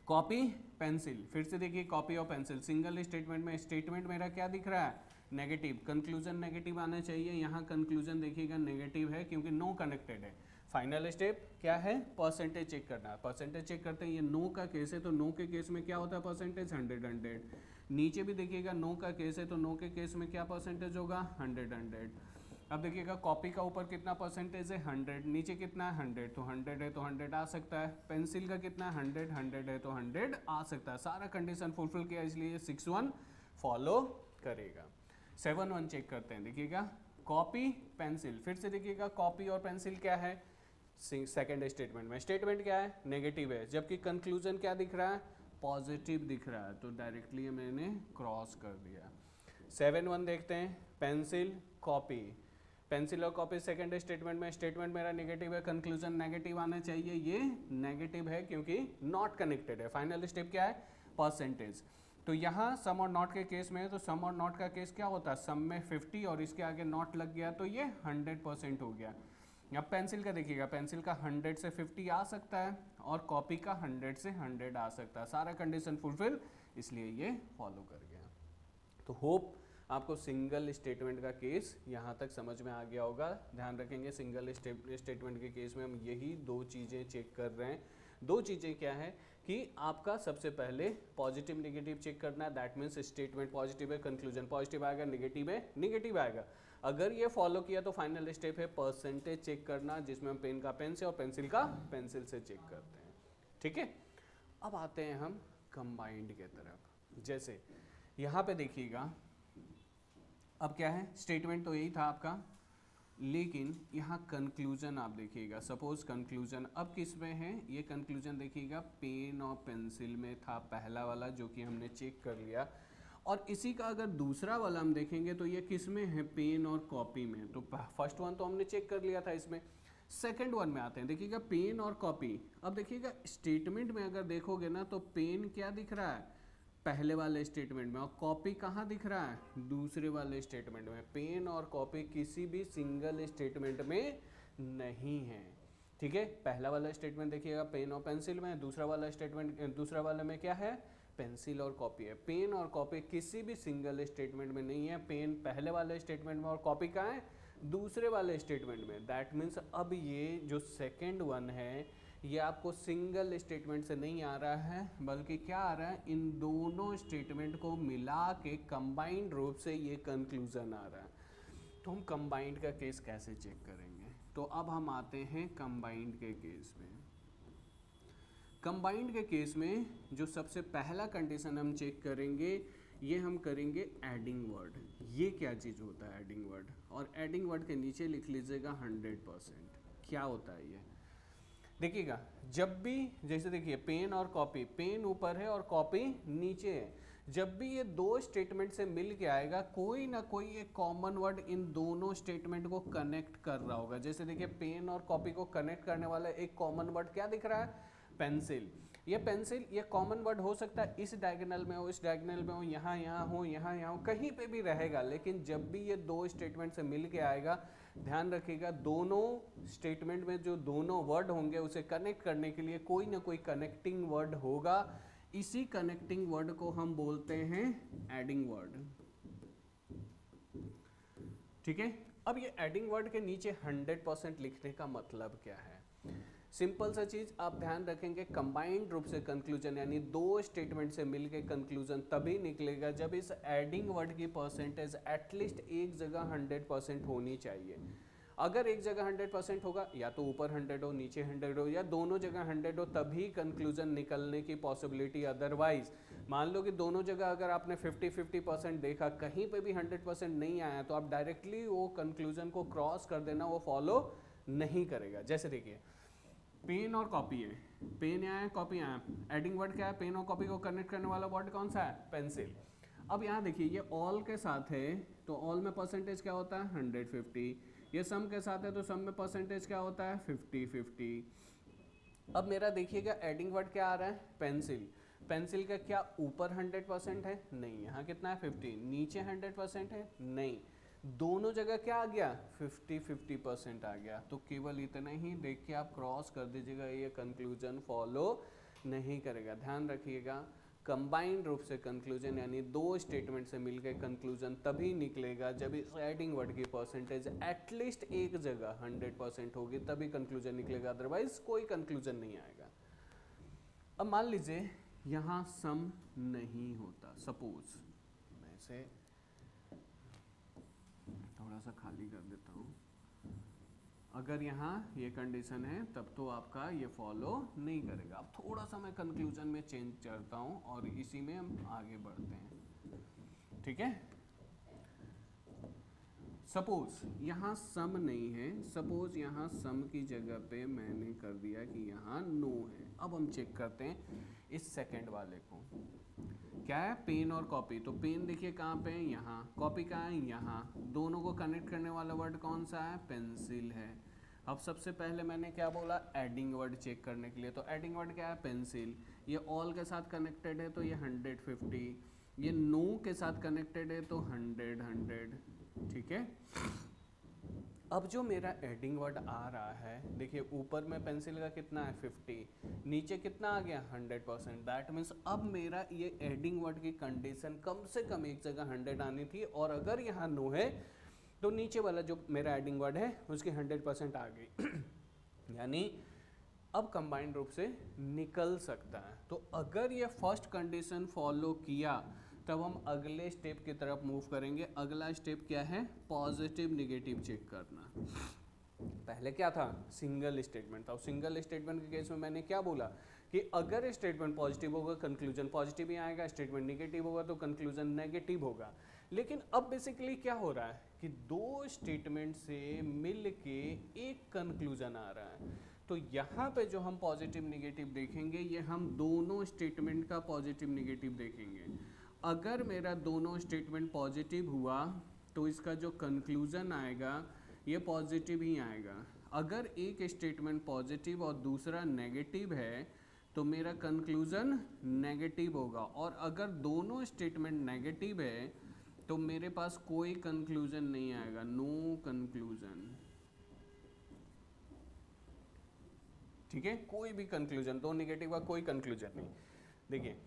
S1: कॉपी पेंसिल। फिर से देखिए कॉपी और पेंसिल सिंगल स्टेटमेंट में। स्टेटमेंट मेरा क्या दिख रहा है, नेगेटिव, कंक्लूजन नेगेटिव आना चाहिए। यहाँ कंक्लूजन देखिएगा नेगेटिव है क्योंकि नो कनेक्टेड है। फाइनल स्टेप क्या है, परसेंटेज चेक करना है। परसेंटेज चेक करते हैं, ये नो का केस है तो नो के केस में क्या होता है परसेंटेज, 100। नीचे भी देखिएगा नो का केस है तो नो के केस में क्या परसेंटेज होगा, 100। अब देखिएगा कॉपी का ऊपर कितना परसेंटेज है, 100, नीचे कितना है, 100, तो 100 है तो 100 आ सकता है। पेंसिल का कितना है, 100, 100 है तो 100 आ सकता है। सारा कंडीशन फुलफिल किया, इसलिए 6-1 फॉलो करेगा। 7-1 चेक करते हैं, देखिएगा कॉपी पेंसिल। फिर से देखिएगा कॉपी और पेंसिल क्या है, सेकेंड स्टेटमेंट में। स्टेटमेंट क्या है, नेगेटिव है, जबकि कंक्लूजन क्या दिख रहा है, पॉजिटिव दिख रहा है, तो डायरेक्टली मैंने क्रॉस कर दिया। 7-1 देखते हैं, पेंसिल कॉपी। पेंसिल और कॉपी सेकेंड स्टेटमेंट में। स्टेटमेंट मेरा नेगेटिव है, कंक्लूजन नेगेटिव आना चाहिए, ये नेगेटिव है क्योंकि नॉट कनेक्टेड है। फाइनल स्टेप क्या है, परसेंटेज। तो यहाँ सम और नॉट के केस में है, तो सम और नॉट का केस क्या होता है, सम में 50 और इसके आगे नॉट लग गया तो ये 100% हो गया। अब पेंसिल का देखिएगा, पेंसिल का 100 से 50 आ सकता है और कॉपी का 100 से 100 आ सकता है। सारा कंडीशन फुलफिल, इसलिए ये फॉलो कर गया। तो होप आपको सिंगल स्टेटमेंट का केस यहाँ तक समझ में आ गया होगा। ध्यान रखेंगे सिंगल स्टेटमेंट के केस में हम यही दो चीज़ें चेक कर रहे हैं। दो चीज़ें क्या है कि आपका सबसे पहले पॉजिटिव नेगेटिव चेक करना है। दैट मीन्स स्टेटमेंट पॉजिटिव है, कंक्लूजन पॉजिटिव आएगा, नेगेटिव है नेगेटिव आएगा। अगर ये फॉलो किया तो फाइनल स्टेप है परसेंटेज चेक करना, जिसमें हम पेन का पेन से और पेंसिल का पेंसिल से चेक करते हैं। ठीक है, अब आते हैं हम कंबाइंड के तरफ। जैसे यहाँ पे देखिएगा, अब क्या है, स्टेटमेंट तो यही था आपका, लेकिन यहाँ कंक्लूजन आप देखिएगा। सपोज कंक्लूजन अब किस में है, ये कंक्लूजन देखिएगा पेन और पेंसिल में था, पहला वाला जो कि हमने चेक कर लिया। और इसी का अगर दूसरा वाला हम देखेंगे तो ये किस में है, पेन और कॉपी में। तो फर्स्ट वन तो हमने चेक कर लिया था इसमें। सेकंड वन में आते हैं, देखिएगा पेन और कॉपी। अब देखिएगा स्टेटमेंट में अगर देखोगे ना तो पेन क्या दिख रहा है, पहले वाले स्टेटमेंट में, और कॉपी कहाँ दिख रहा है, दूसरे वाले स्टेटमेंट में। पेन और कॉपी किसी भी सिंगल स्टेटमेंट में नहीं है, ठीक है। पहला वाला स्टेटमेंट देखिएगा पेन और पेंसिल में, दूसरा वाला स्टेटमेंट, दूसरा वाले में क्या है, पेंसिल और कॉपी है। पेन और कॉपी किसी भी सिंगल स्टेटमेंट में नहीं है। पेन पहले वाले स्टेटमेंट में और कॉपी कहाँ है, दूसरे वाले स्टेटमेंट में। दैट मीन्स अब ये जो सेकेंड वन है ये आपको सिंगल स्टेटमेंट से नहीं आ रहा है, बल्कि क्या आ रहा है, इन दोनों स्टेटमेंट को मिला के कंबाइंड रूप से ये कंक्लूजन आ रहा है। तो हम कंबाइंड का केस कैसे चेक करेंगे, तो अब हम आते हैं कंबाइंड के केस में। कंबाइंड के केस में जो सबसे पहला कंडीशन हम चेक करेंगे, ये हम करेंगे एडिंग वर्ड। ये क्या चीज़ होता है एडिंग वर्ड, और एडिंग वर्ड के नीचे लिख लीजिएगा 100%। क्या होता है ये, देखिएगा, जब भी जैसे देखिए पेन और कॉपी, पेन ऊपर है और कॉपी नीचे है, जब भी ये दो स्टेटमेंट से मिल के आएगा कोई ना कोई एक कॉमन वर्ड इन दोनों स्टेटमेंट को कनेक्ट कर रहा होगा। जैसे देखिए पेन और कॉपी को कनेक्ट करने वाला एक कॉमन वर्ड क्या दिख रहा है, पेंसिल। ये पेंसिल ये कॉमन वर्ड हो सकता है, इस डायगोनल में हो, इस डायगोनल में हो, यहाँ यहाँ हो, यहाँ यहाँ हो, कहीं पे भी रहेगा। लेकिन जब भी ये दो स्टेटमेंट से मिल के आएगा, ध्यान रखिएगा दोनों स्टेटमेंट में जो दोनों वर्ड होंगे उसे कनेक्ट करने के लिए कोई ना कोई कनेक्टिंग वर्ड होगा। इसी कनेक्टिंग वर्ड को हम बोलते हैं एडिंग वर्ड, ठीक है। अब ये एडिंग वर्ड के नीचे 100% लिखने का मतलब क्या है, सिंपल सा चीज आप ध्यान रखेंगे, कंबाइंड रूप से कंक्लूजन यानी दो स्टेटमेंट से मिलके कंक्लूजन तभी निकलेगा जब इस एडिंग वर्ड की परसेंटेज एटलीस्ट एक जगह 100% होनी चाहिए। अगर एक जगह 100% होगा, या तो ऊपर 100 हो, नीचे 100 हो, या दोनों जगह 100 हो, तभी कंक्लूजन निकलने की पॉसिबिलिटी। अदरवाइज मान लो कि दोनों जगह अगर आपने 50-50% देखा, कहीं पे भी 100% नहीं आया, तो आप डायरेक्टली वो कंक्लूजन को क्रॉस कर देना, वो फॉलो नहीं करेगा। जैसे देखिए पेन और कॉपी है, पेन यहाँ है, कॉपी यहाँ है, एडिंग वर्ड क्या है, पेन और कॉपी को कनेक्ट करने वाला वर्ड कौन सा है, पेंसिल। अब यहाँ देखिए ये ऑल के साथ है, तो ऑल में परसेंटेज क्या होता है 150, ये सम के साथ है तो सम में परसेंटेज क्या होता है 50-50। अब मेरा देखिएगा एडिंग वर्ड क्या आ रहा है, पेंसिल। पेंसिल का क्या ऊपर 100% है, नहीं, यहाँ कितना है 50, नीचे 100% है, नहीं, दोनों जगह क्या आ गया 50-50% आ गया। तो केवल इतना ही देख के आप क्रॉस कर दीजिएगा, ये कंक्लूजन फॉलो नहीं करेगा। ध्यान रखिएगा कंबाइंड रूप से कंक्लूजन यानी दो स्टेटमेंट से मिलकर कंक्लूजन तभी निकलेगा जब इस एडिंग वर्ड की परसेंटेज एटलीस्ट एक जगह 100% होगी, तभी कंक्लूजन निकलेगा, अदरवाइज कोई कंक्लूजन नहीं आएगा। अब मान लीजिए यहाँ सम नहीं होता, सपोज मैं इसे थोड़ा सा खाली कर देता हूँ, अगर यहाँ ये कंडीशन है तब तो आपका ये फॉलो नहीं करेगा। अब थोड़ा सा मैं कंक्लूजन में चेंज करता हूँ और इसी में हम आगे बढ़ते हैं, ठीक है। सपोज यहाँ सम नहीं है, सपोज यहाँ सम की जगह पे मैंने कर दिया कि यहाँ नो है। अब हम चेक करते हैं इस सेकंड वाले को, क्या है पेन और कॉपी। तो पेन देखिए कहाँ पे है, यहाँ, कॉपी कहाँ है, यहाँ, दोनों को कनेक्ट करने वाला वर्ड कौन सा है, पेंसिल है। अब सबसे पहले मैंने क्या बोला, एडिंग वर्ड चेक करने के लिए, तो एडिंग वर्ड क्या है, पेंसिल। ये ऑल के साथ कनेक्टेड है तो ये 150, ये नो के साथ कनेक्टेड है तो 100, ठीक है। अब जो मेरा एडिंग वर्ड आ रहा है, देखिए ऊपर में पेंसिल का कितना है 50, नीचे कितना आ गया 100%। दैट मीन्स अब मेरा ये एडिंग वर्ड की कंडीशन कम से कम एक जगह 100 आनी थी, और अगर यहाँ नो है तो नीचे वाला जो मेरा एडिंग वर्ड है उसकी 100% आ गई यानी अब कंबाइंड रूप से निकल सकता है। तो अगर ये फर्स्ट कंडीशन फॉलो किया तब हम अगले स्टेप की तरफ मूव करेंगे। अगला स्टेप क्या है, पॉजिटिव निगेटिव चेक करना। पहले क्या था, सिंगल स्टेटमेंट था। सिंगल स्टेटमेंट के केस में मैंने क्या बोला कि अगर स्टेटमेंट पॉजिटिव होगा कंक्लूजन पॉजिटिव ही आएगा, स्टेटमेंट नेगेटिव होगा तो कंक्लूजन नेगेटिव होगा। लेकिन अब बेसिकली क्या हो रहा है कि दो स्टेटमेंट से मिल के एक कंक्लूजन आ रहा है। तो यहाँ पे जो हम पॉजिटिव निगेटिव देखेंगे, ये हम दोनों स्टेटमेंट का पॉजिटिव निगेटिव देखेंगे। अगर मेरा दोनों स्टेटमेंट पॉजिटिव हुआ तो इसका जो कंक्लूजन आएगा ये पॉजिटिव ही आएगा। अगर एक स्टेटमेंट पॉजिटिव और दूसरा नेगेटिव है तो मेरा कंक्लूजन नेगेटिव होगा, और अगर दोनों स्टेटमेंट नेगेटिव है तो मेरे पास कोई कंक्लूजन नहीं आएगा, नो कंक्लूजन। ठीक है, कोई भी कंक्लूजन, दो नेगेटिव का कोई कंक्लूजन नहीं। देखिए,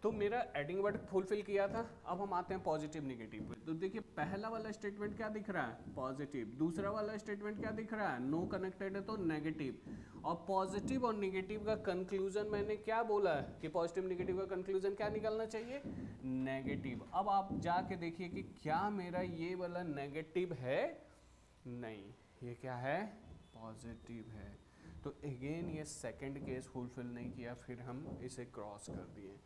S1: तो मेरा एडिंग वर्ड फुलफिल किया था। अब हम आते हैं पॉजिटिव निगेटिव पे। तो देखिए, पहला वाला स्टेटमेंट क्या दिख रहा है, पॉजिटिव। दूसरा वाला स्टेटमेंट क्या दिख रहा है, नो कनेक्टेड है तो नेगेटिव। और पॉजिटिव और निगेटिव का कंक्लूजन मैंने क्या बोला है कि पॉजिटिव निगेटिव का कंक्लूजन क्या निकलना चाहिए, नेगेटिव। अब आप जाके देखिए कि क्या मेरा ये वाला नेगेटिव है, नहीं, ये क्या है, पॉजिटिव है। तो अगेन ये सेकंड केस फुलफिल नहीं किया, फिर हम इसे क्रॉस कर दिए।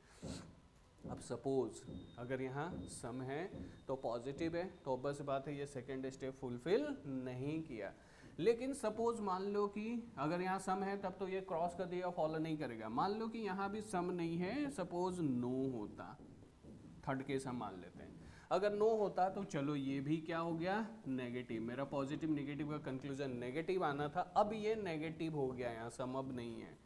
S1: अब सपोज अगर यहाँ सम है तो पॉजिटिव है, तो बस बात है ये सेकंड स्टेप फुलफिल नहीं किया। लेकिन सपोज मान लो कि अगर यहाँ सम है तब तो ये क्रॉस कर दिया, फॉलो नहीं करेगा। मान लो कि यहाँ भी सम नहीं है, सपोज नो होता, थर्ड केस हम मान लेते हैं। अगर नो होता तो चलो ये भी क्या हो गया, नेगेटिव। मेरा पॉजिटिव निगेटिव का कंक्लूजन नेगेटिव आना था, अब ये नेगेटिव हो गया, यहाँ सम अब नहीं है।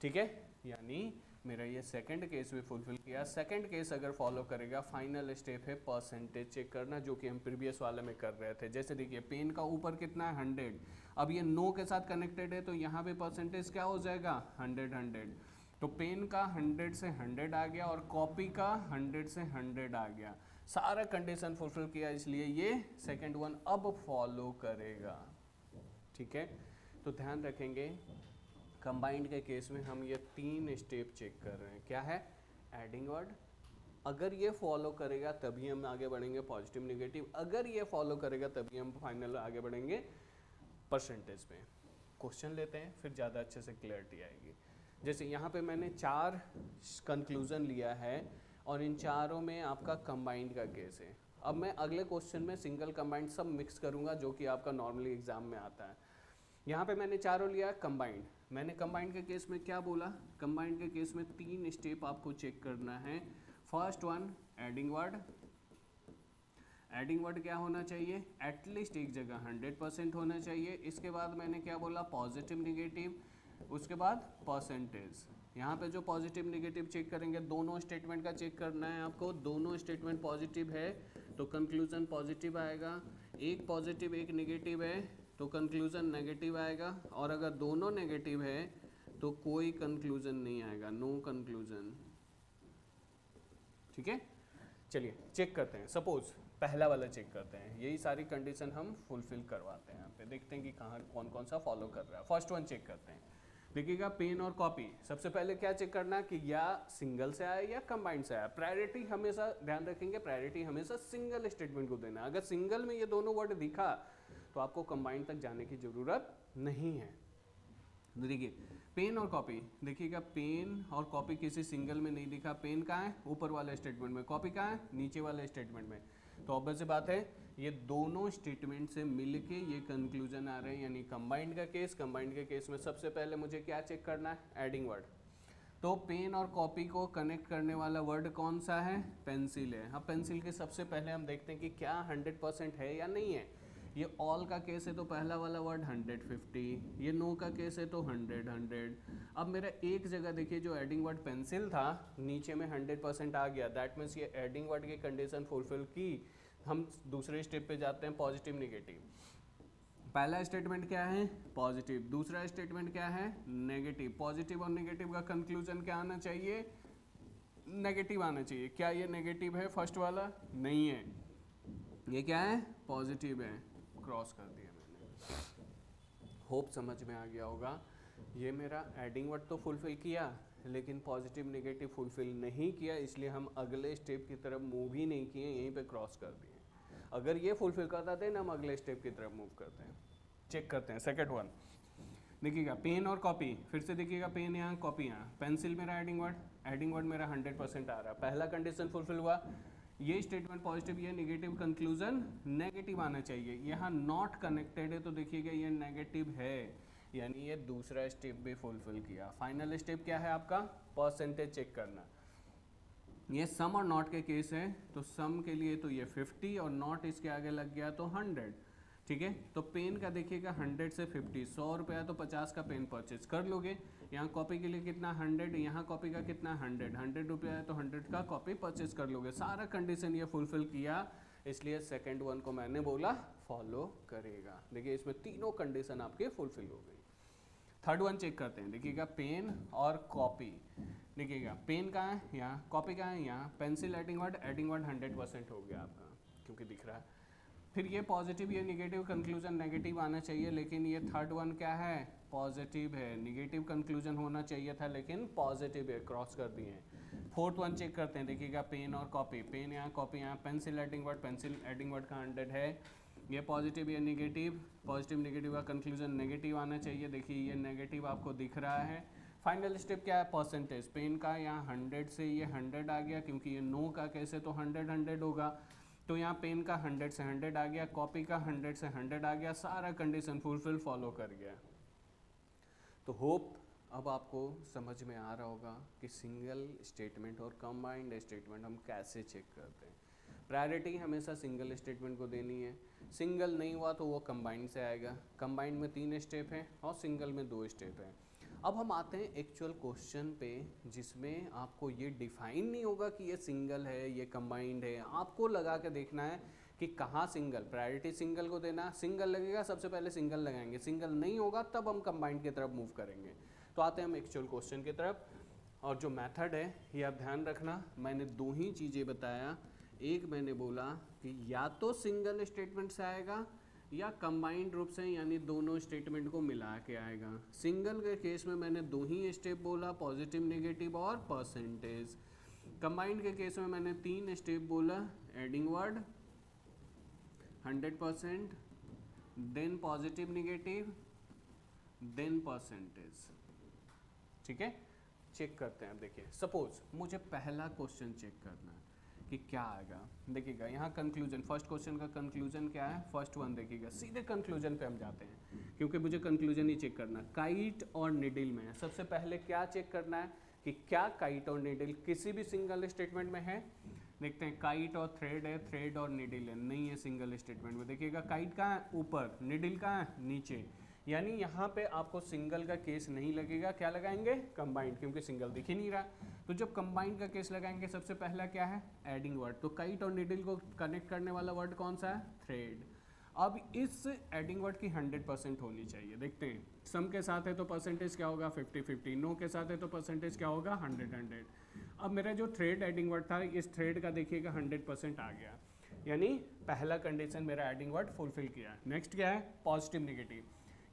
S1: ठीक है, यानी मेरा ये सेकंड केस भी फुलफिल किया। सेकंड केस अगर फॉलो करेगा, फाइनल स्टेप है परसेंटेज चेक करना, जो कि हम प्रीवियस वाले में कर रहे थे। जैसे देखिए, पेन का ऊपर कितना है 100, अब ये नो के साथ कनेक्टेड है तो यहाँ पे परसेंटेज क्या हो जाएगा, 100। तो पेन का 100 से 100 आ गया और कॉपी का 100 से 100 आ गया। सारा कंडीशन फुलफिल किया, इसलिए ये सेकंड वन अब फॉलो करेगा। ठीक है, तो ध्यान रखेंगे कंबाइंड के केस में हम ये 3 स्टेप चेक कर रहे हैं। क्या है, एडिंग वर्ड, अगर ये फॉलो करेगा तभी हम आगे बढ़ेंगे पॉजिटिव निगेटिव, अगर ये फॉलो करेगा तभी हम फाइनल आगे बढ़ेंगे परसेंटेज पे। क्वेश्चन लेते हैं, फिर ज़्यादा अच्छे से क्लियरिटी आएगी। जैसे यहाँ पे मैंने 4 कंक्लूजन लिया है और इन चारों में आपका कंबाइंड का केस है। अब मैं अगले क्वेश्चन में सिंगल कंबाइंड सब मिक्स करूँगा, जो कि आपका नॉर्मली एग्जाम में आता है। यहाँ पे मैंने चारों लिया कंबाइंड। मैंने कंबाइंड के केस में क्या बोला, कंबाइंड के केस में 3 स्टेप आपको चेक करना है। First one, adding word. Adding word क्या होना चाहिए, एटलीस्ट एक जगह 100% होना चाहिए। इसके बाद मैंने क्या बोला, पॉजिटिव निगेटिव, उसके बाद परसेंटेज। यहाँ पे जो पॉजिटिव निगेटिव चेक करेंगे, दोनों स्टेटमेंट का चेक करना है आपको। दोनों स्टेटमेंट पॉजिटिव है तो कंक्लूजन पॉजिटिव आएगा, एक पॉजिटिव एक निगेटिव है तो कंक्लूजन नेगेटिव आएगा, और अगर दोनों नेगेटिव है तो कोई कंक्लूजन नहीं आएगा, नो कंक्लूजन। ठीक है, चलिए चेक करते हैं। सपोज पहला वाला चेक करते हैं, यही सारी कंडीशन हम फुलफिल करवाते हैं। यहाँ पे देखते हैं कि कहाँ कौन कौन सा फॉलो कर रहा है। फर्स्ट वन चेक करते हैं। देखिएगा, पेन और कॉपी, सबसे पहले क्या चेक करना है कि या सिंगल से आया या कंबाइंड से आया। प्रायोरिटी हमेशा ध्यान रखेंगे, प्रायोरिटी हमेशा सिंगल स्टेटमेंट को देना है। अगर सिंगल में ये दोनों वर्ड दिखा तो आपको कंबाइंड तक जाने की ज़रूरत नहीं है। देखिए, पेन और कॉपी, देखिएगा पेन और कॉपी किसी सिंगल में नहीं दिखा। पेन कहाँ है, ऊपर वाले स्टेटमेंट में, कॉपी कहाँ है, नीचे वाले स्टेटमेंट में। तो ऑब्वियस सी बात है, ये दोनों स्टेटमेंट से मिलके ये कंक्लूजन आ रहे हैं, यानी कंबाइंड का केस। कंबाइंड के केस में सबसे पहले मुझे क्या चेक करना है, एडिंग वर्ड। तो पेन और कॉपी को कनेक्ट करने वाला वर्ड कौन सा है, पेंसिल है। अब पेंसिल के सबसे पहले हम देखते हैं कि क्या 100% है या नहीं है। ये ऑल का केस है तो पहला वाला वर्ड 150, ये नो का केस है तो 100। अब मेरा एक जगह देखिए, जो एडिंग वर्ड पेंसिल था नीचे में 100% आ गया, दैट मीन्स ये एडिंग वर्ड की कंडीशन फुलफिल की। हम दूसरे स्टेप पे जाते हैं, पॉजिटिव निगेटिव। पहला स्टेटमेंट क्या है, पॉजिटिव। दूसरा स्टेटमेंट क्या है, नेगेटिव। पॉजिटिव और नेगेटिव का कंक्लूजन क्या आना चाहिए, नेगेटिव आना चाहिए। क्या ये नेगेटिव है फर्स्ट वाला, नहीं है, ये क्या है, पॉजिटिव है। क्रॉस कर दिया मैंने। होप समझ में आ गया होगा। ये मेरा एडिंग वर्ड तो फुलफिल किया, लेकिन पॉजिटिव नेगेटिव फुलफिल नहीं किया, इसलिए हम अगले स्टेप की तरफ मूव ही नहीं किए, यहीं पे क्रॉस कर दिए। अगर ये फुलफिल करता थे ना, हम अगले स्टेप की तरफ मूव करते हैं। चेक करते हैं सेकंड वन। देखिएगा, पेन और कॉपी, फिर से देखिएगा, पेन यहाँ, कॉपी यहाँ। पेंसिल मेरा एडिंग वर्ड मेरा 100% आ रहा है। पहला कंडीशन फुलफिल हुआ, ये स्टेटमेंट पॉजिटिव, ये नेगेटिव, कंक्लूजन नेगेटिव आना चाहिए। यहाँ नॉट कनेक्टेड है तो देखिएगा ये नेगेटिव है, यानी ये दूसरा स्टेप भी फुलफिल किया। फाइनल स्टेप क्या है आपका, परसेंटेज चेक करना। ये सम और नॉट के केस है, तो सम के लिए तो ये 50 और नॉट इसके आगे लग गया तो 100। ठीक है। तो पेन का देखिएगा 100 से 50, 100 रुपया तो 50 का पेन परचेज कर लोगे। यहाँ कॉपी के लिए कितना 100, यहाँ कॉपी का कितना 100 रुपया है तो 100 का कॉपी परचेज कर लोगे। सारा कंडीशन ये फुलफिल किया, इसलिए सेकंड वन को मैंने बोला फॉलो करेगा। देखिए इसमें तीनों कंडीशन आपके फुलफिल हो गई। थर्ड वन चेक करते हैं, देखिएगा पेन और कॉपी। देखिएगा पेन कहाँ है यहाँ, कॉपी कहाँ है यहाँ, पेंसिल एडिंग वर्ड 100% हो गया आपका क्योंकि दिख रहा है। फिर ये पॉजिटिव ये निगेटिव कंक्लूजन नेगेटिव आना चाहिए, लेकिन ये थर्ड वन क्या है, पॉजिटिव है। निगेटिव कंक्लूजन होना चाहिए था लेकिन पॉजिटिव है, क्रॉस कर दिए। फोर्थ वन चेक करते हैं, देखिएगा पेन और कॉपी, पेन यहाँ कॉपी यहाँ, पेंसिल एडिंग वर्ड का 100 है, ये पॉजिटिव ये निगेटिव, पॉजिटिव निगेटिव का कंक्लूजन नेगेटिव आना चाहिए। देखिए ये नेगेटिव आपको दिख रहा है। फाइनल स्टेप क्या है, परसेंटेज। पेन का यहाँ 100 से ये 100 आ गया, क्योंकि ये नो का कैसे तो 100 होगा, तो यहाँ पेन का 100 से 100 आ गया, कॉपी का 100 से 100 आ गया, सारा कंडीशन फुलफिल फॉलो कर गया। तो होप अब आपको समझ में आ रहा होगा कि सिंगल स्टेटमेंट और कंबाइंड स्टेटमेंट हम कैसे चेक करते हैं। प्रायोरिटी हमेशा सिंगल स्टेटमेंट को देनी है, सिंगल नहीं हुआ तो वो कंबाइंड से आएगा। कंबाइंड में 3 स्टेप हैं और सिंगल में 2 स्टेप हैं। अब हम आते हैं एक्चुअल क्वेश्चन पे, जिसमें आपको ये डिफाइन नहीं होगा कि ये सिंगल है ये कंबाइंड है, आपको लगा के देखना है कि कहाँ सिंगल। प्रायोरिटी सिंगल को देना, सिंगल लगेगा सबसे पहले सिंगल लगाएंगे, सिंगल नहीं होगा तब हम कंबाइंड की तरफ मूव करेंगे। तो आते हैं हम एक्चुअल क्वेश्चन की तरफ, और जो मेथड है ये आप ध्यान रखना। मैंने 2 ही चीज़ें बताया, एक मैंने बोला कि या तो सिंगल स्टेटमेंट से आएगा या कंबाइंड रूप से, यानी दोनों स्टेटमेंट को मिला के आएगा। सिंगल के केस में मैंने 2 ही स्टेप बोला, पॉजिटिव नेगेटिव और परसेंटेज। कंबाइंड के केस में मैंने 3 स्टेप बोला, adding word 100%, then positive negative, then percentage. ठीक है, चेक करते हैं। अब देखिए सपोज मुझे पहला क्वेश्चन चेक करना है कि क्या आएगा। देखिएगा यहाँ कंक्लूजन, फर्स्ट क्वेश्चन का कंक्लूजन क्या है, फर्स्ट वन देखिएगा, सीधे कंक्लूजन पे हम जाते हैं क्योंकि मुझे कंक्लूजन ही चेक करना। काइट और निडिल में है, सबसे पहले क्या चेक करना है कि क्या काइट और निडिल किसी भी सिंगल स्टेटमेंट में है। देखते हैं, काइट और थ्रेड है, थ्रेड और निडिल है, नहीं है सिंगल स्टेटमेंट में। देखिएगा काइट कहाँ है, ऊपर, निडिल कहाँ है, नीचे, यानी यहाँ पे आपको सिंगल का केस नहीं लगेगा। क्या लगाएंगे, कंबाइंड, क्योंकि सिंगल दिख ही नहीं रहा। तो जब कंबाइंड का केस लगाएंगे सबसे पहला क्या है, एडिंग वर्ड। तो काइट और निडिल को कनेक्ट करने वाला वर्ड कौन सा है, थ्रेड। अब इस एडिंग वर्ड की 100% होनी चाहिए। देखते हैं, सम के साथ है तो परसेंटेज क्या होगा, 50-50, नो के साथ है तो परसेंटेज क्या होगा, 100-100। अब मेरा जो थ्रेड एडिंग वर्ड था, इस थ्रेड का देखिएगा 100% आ गया, यानी पहला कंडीशन मेरा एडिंग वर्ड फुलफिल किया। नेक्स्ट क्या है, पॉजिटिव नेगेटिव।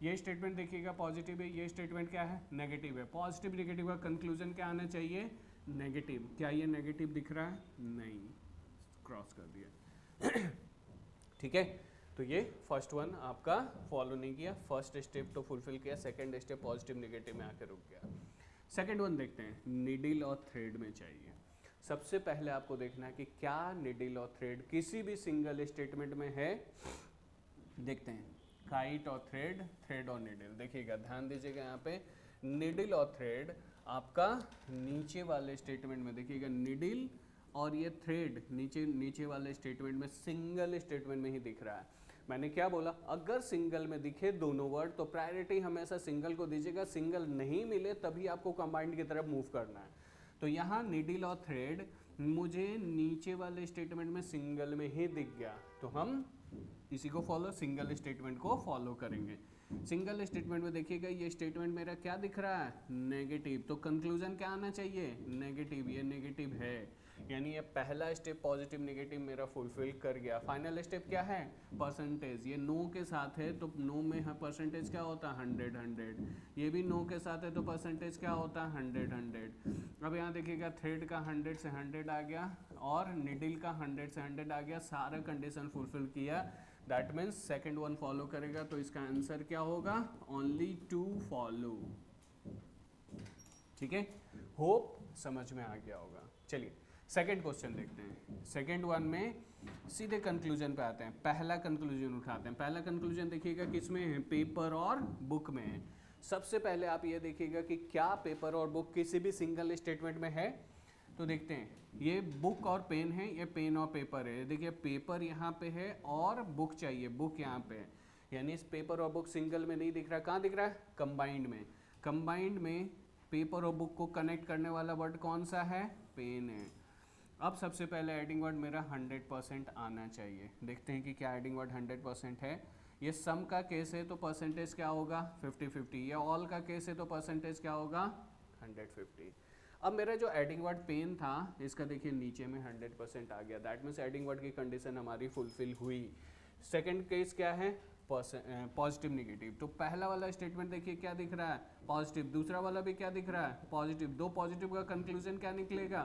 S1: ये स्टेटमेंट देखिएगा पॉजिटिव है, ये स्टेटमेंट क्या है, नेगेटिव है। पॉजिटिव नेगेटिव का कंक्लूजन क्या आना चाहिए, नेगेटिव। क्या ये नेगेटिव दिख रहा है, नहीं, क्रॉस कर दिया। ठीक है, तो ये फर्स्ट वन आपका फॉलो नहीं किया, फर्स्ट स्टेप तो फुलफिल किया, सेकंड स्टेप पॉजिटिव नेगेटिव में आकर रुक गया। सेकंड वन देखते हैं, निडिल और थ्रेड में चाहिए। सबसे पहले आपको देखना है कि क्या निडिल और थ्रेड किसी भी सिंगल स्टेटमेंट में है। देखते हैं, काइट और थ्रेड, थ्रेड और निडिल। देखिएगा, ध्यान दीजिएगा, यहाँ पे निडिल और थ्रेड आपका नीचे वाले स्टेटमेंट में, देखिएगा निडिल और ये थ्रेड नीचे वाले स्टेटमेंट में, सिंगल स्टेटमेंट में ही दिख रहा है। मैंने क्या बोला, अगर सिंगल में दिखे दोनों वर्ड तो प्रायोरिटी हमेशा सिंगल को दीजिएगा, सिंगल नहीं मिले तभी आपको कंबाइंड की तरफ मूव करना है। तो यहाँ निडिल और थ्रेड मुझे नीचे वाले स्टेटमेंट में सिंगल में ही दिख गया, तो हम इसी को फॉलो, सिंगल स्टेटमेंट को फॉलो करेंगे। सिंगल स्टेटमेंट में देखिएगा ये स्टेटमेंट मेरा क्या दिख रहा है, नेगेटिव। तो कंक्लूजन क्या आना चाहिए, नेगेटिव। ये नेगेटिव है, यानी ये पहला स्टेप पॉजिटिव नेगेटिव मेरा फुलफिल कर गया। फाइनल स्टेप क्या है, परसेंटेज। ये नो के साथ है तो नो में परसेंटेज क्या होता है, 100-100। ये भी नो के साथ है तो परसेंटेज क्या होता है, 100-100। अब यहाँ देखिएगा थ्रेड का 100 से 100 आ गया और निडिल का 100 से 100 आ गया, सारा कंडीशन फुलफिल किया। That means second one follow करेगा, तो इसका आंसर क्या होगा, ओनली 2 फॉलो। ठीक है, होप समझ में आ गया होगा। चलिए सेकेंड क्वेश्चन देखते हैं। सेकेंड वन में सीधे कंक्लूजन पे आते हैं, पहला कंक्लूजन उठाते हैं। पहला कंक्लूजन देखिएगा किसमें है, पेपर और बुक में है। सबसे पहले आप ये देखिएगा कि क्या पेपर और बुक किसी भी सिंगल स्टेटमेंट में है। तो देखते हैं, ये बुक और पेन है, ये पेन और पेपर है। देखिए पेपर यहाँ पे है और बुक चाहिए, बुक यहाँ पे है। यानी इस पेपर और बुक सिंगल में नहीं दिख रहा, कहाँ दिख रहा है? कंबाइंड में। कंबाइंड में पेपर और बुक को कनेक्ट करने वाला वर्ड कौन सा है? पेन है। अब सबसे पहले एडिंग वर्ड मेरा 100% आना चाहिए। देखते हैं कि क्या एडिंग वर्ड 100% है। ये सम का केस है तो परसेंटेज क्या होगा? 50-50। ये ऑल का केस है तो परसेंटेज क्या होगा? 150। अब मेरा जो एडिंग वर्ड पेन था इसका देखिए नीचे में 100% आ गया, दैट मीन्स एडिंग वर्ड की कंडीशन हमारी फुलफिल हुई। सेकंड केस क्या है? Positive negative. तो पहला वाला स्टेटमेंट देखिए क्या दिख रहा है? पॉजिटिव। दूसरा वाला भी क्या दिख रहा है? पॉजिटिव। दो पॉजिटिव का कंक्लूजन क्या निकलेगा?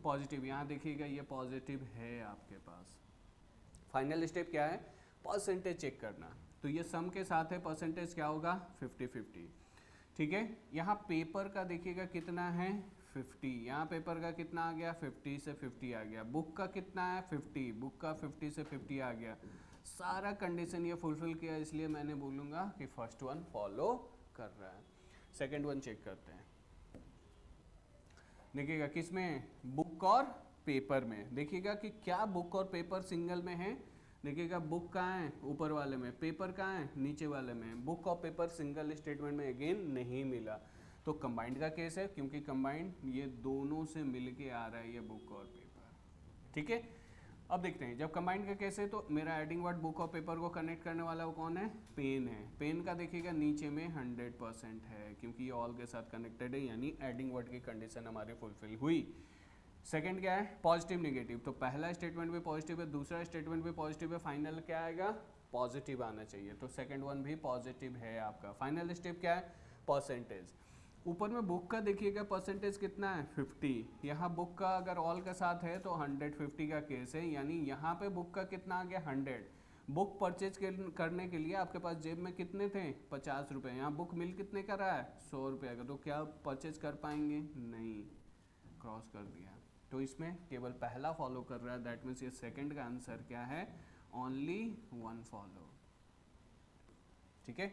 S1: पॉजिटिव। यहाँ देखिएगा ये पॉजिटिव है आपके पास। फाइनल स्टेप क्या है? परसेंटेज चेक करना। तो ये सम के साथ है, परसेंटेज क्या होगा? 50-50। ठीक है। यहाँ पेपर का देखिएगा कितना है? 50। यहाँ पेपर का कितना आ गया? 50 से 50 आ गया। बुक का कितना है? 50। बुक का 50 से 50 आ गया। सारा कंडीशन ये फुलफिल किया, इसलिए मैंने बोलूँगा कि फर्स्ट वन फॉलो कर रहा है। सेकंड वन चेक करते हैं। देखिएगा किस में? बुक और पेपर में। देखिएगा कि क्या बुक और पेपर सिंगल में है? देखिएगा बुक कहाँ है? ऊपर वाले में। पेपर कहाँ है? नीचे वाले में। बुक और पेपर सिंगल स्टेटमेंट में अगेन नहीं मिला, तो कंबाइंड का केस है, क्योंकि कंबाइंड ये दोनों से मिलके आ रहा है ये बुक और पेपर। ठीक है। अब देखते हैं, जब कंबाइंड का केस है तो मेरा एडिंग वर्ड बुक और पेपर को कनेक्ट करने वाला वो कौन है? पेन है। पेन का देखिएगा नीचे में 100% है, क्योंकि ये ऑल के साथ कनेक्टेड है, यानी एडिंग वर्ड की कंडीशन हमारी फुलफिल हुई। सेकंड क्या है? Positive negative. तो पहला स्टेटमेंट भी पॉजिटिव है, दूसरा स्टेटमेंट भी पॉजिटिव है, फाइनल क्या आएगा? पॉजिटिव आना चाहिए। तो सेकंड वन भी पॉजिटिव है आपका। फाइनल स्टेप क्या है? परसेंटेज। ऊपर में बुक का देखिएगा परसेंटेज कितना है? 50। यहाँ बुक का अगर ऑल के साथ है तो 150 का केस है, यानी यहाँ पे बुक का कितना आ गया? 100। बुक परचेज करने के लिए आपके पास जेब में कितने थे? 50 रुपये। यहाँ बुक मिल कितने का रहा है? 100 रुपये का। तो क्या परचेज कर पाएंगे? नहीं, क्रॉस कर दिया। तो इसमें केवल पहला फॉलो कर रहा है, दैट मीन्स ये सेकंड का आंसर क्या है? Only one follow. ठीक है।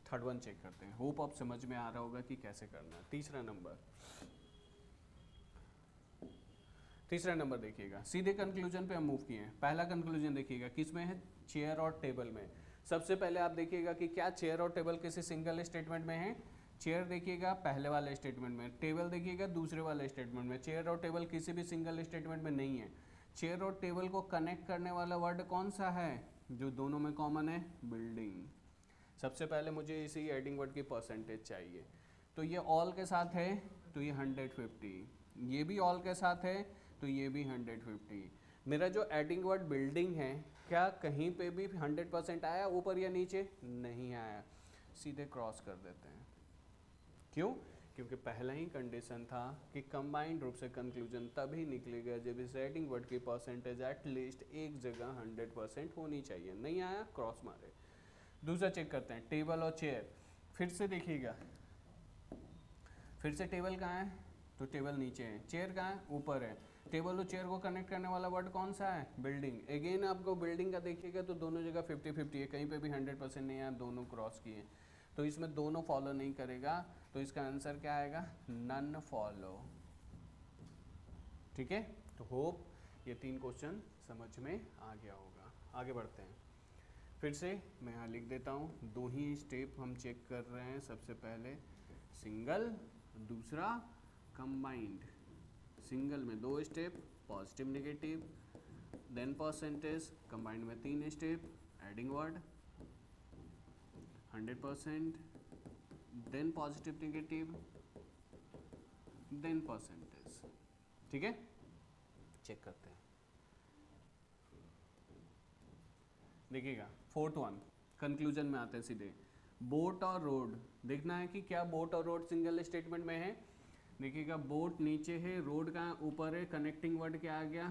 S1: थर्ड वन चेक करते हैं। होप आप समझ में आ रहा होगा कि कैसे करना है। तीसरा नंबर देखिएगा, सीधे कंक्लूजन पे हम मूव किए हैं। पहला कंक्लूजन देखिएगा किस में है? चेयर और टेबल में। सबसे पहले आप देखिएगा कि क्या चेयर और टेबल किसी सिंगल स्टेटमेंट में है? चेयर देखिएगा पहले वाले स्टेटमेंट में, टेबल देखिएगा दूसरे वाले स्टेटमेंट में। चेयर और टेबल किसी भी सिंगल स्टेटमेंट में नहीं है। चेयर और टेबल को कनेक्ट करने वाला वर्ड कौन सा है जो दोनों में कॉमन है? बिल्डिंग। सबसे पहले मुझे इसी एडिंग वर्ड की परसेंटेज चाहिए। तो ये ऑल के साथ है तो ये 150, ये भी ऑल के साथ है तो ये भी 150। मेरा जो एडिंग वर्ड बिल्डिंग है, क्या कहीं पे भी 100% आया ऊपर या नीचे? नहीं आया। सीधे क्रॉस कर देते हैं। क्यों? क्योंकि पहला ही कंडीशन था कि कंबाइंड रूप से कंक्लूजन तभी निकलेगा जब इस एडिंग वर्ड की परसेंटेज एटलीस्ट एक जगह 100% होनी चाहिए। नहीं आया, क्रॉस मारे। दूसरा चेक करते हैं, टेबल और चेयर। फिर से देखिएगा, फिर से टेबल कहाँ है? तो टेबल नीचे है। चेयर कहाँ है? ऊपर है। टेबल और चेयर को कनेक्ट करने वाला वर्ड कौन सा है? बिल्डिंग। अगेन आपको बिल्डिंग का देखिएगा तो दोनों जगह 50-50 है, कहीं पे भी 100% नहीं आया, दोनों क्रॉस किए। तो इसमें दोनों फॉलो नहीं करेगा, तो इसका आंसर क्या आएगा? None follow. ठीक है। तो होप ये 3 क्वेश्चन समझ में आ गया होगा। आगे बढ़ते हैं। फिर से मैं यहाँ लिख देता हूँ, 2 ही स्टेप हम चेक कर रहे हैं। सबसे पहले सिंगल, दूसरा कंबाइंड। सिंगल में 2 step, positive negative, then percentage. Combined में 3 step, adding word 100%, then positive negative, then percentage. ठीक है। चेक करते हैं। देखिएगा फोर्थ वन, कंक्लूजन में आते हैं सीधे। बोट और रोड। देखना है कि क्या बोट और रोड सिंगल स्टेटमेंट में है। देखिएगा बोट नीचे है, रोड का ऊपर है। कनेक्टिंग वर्ड क्या आ गया?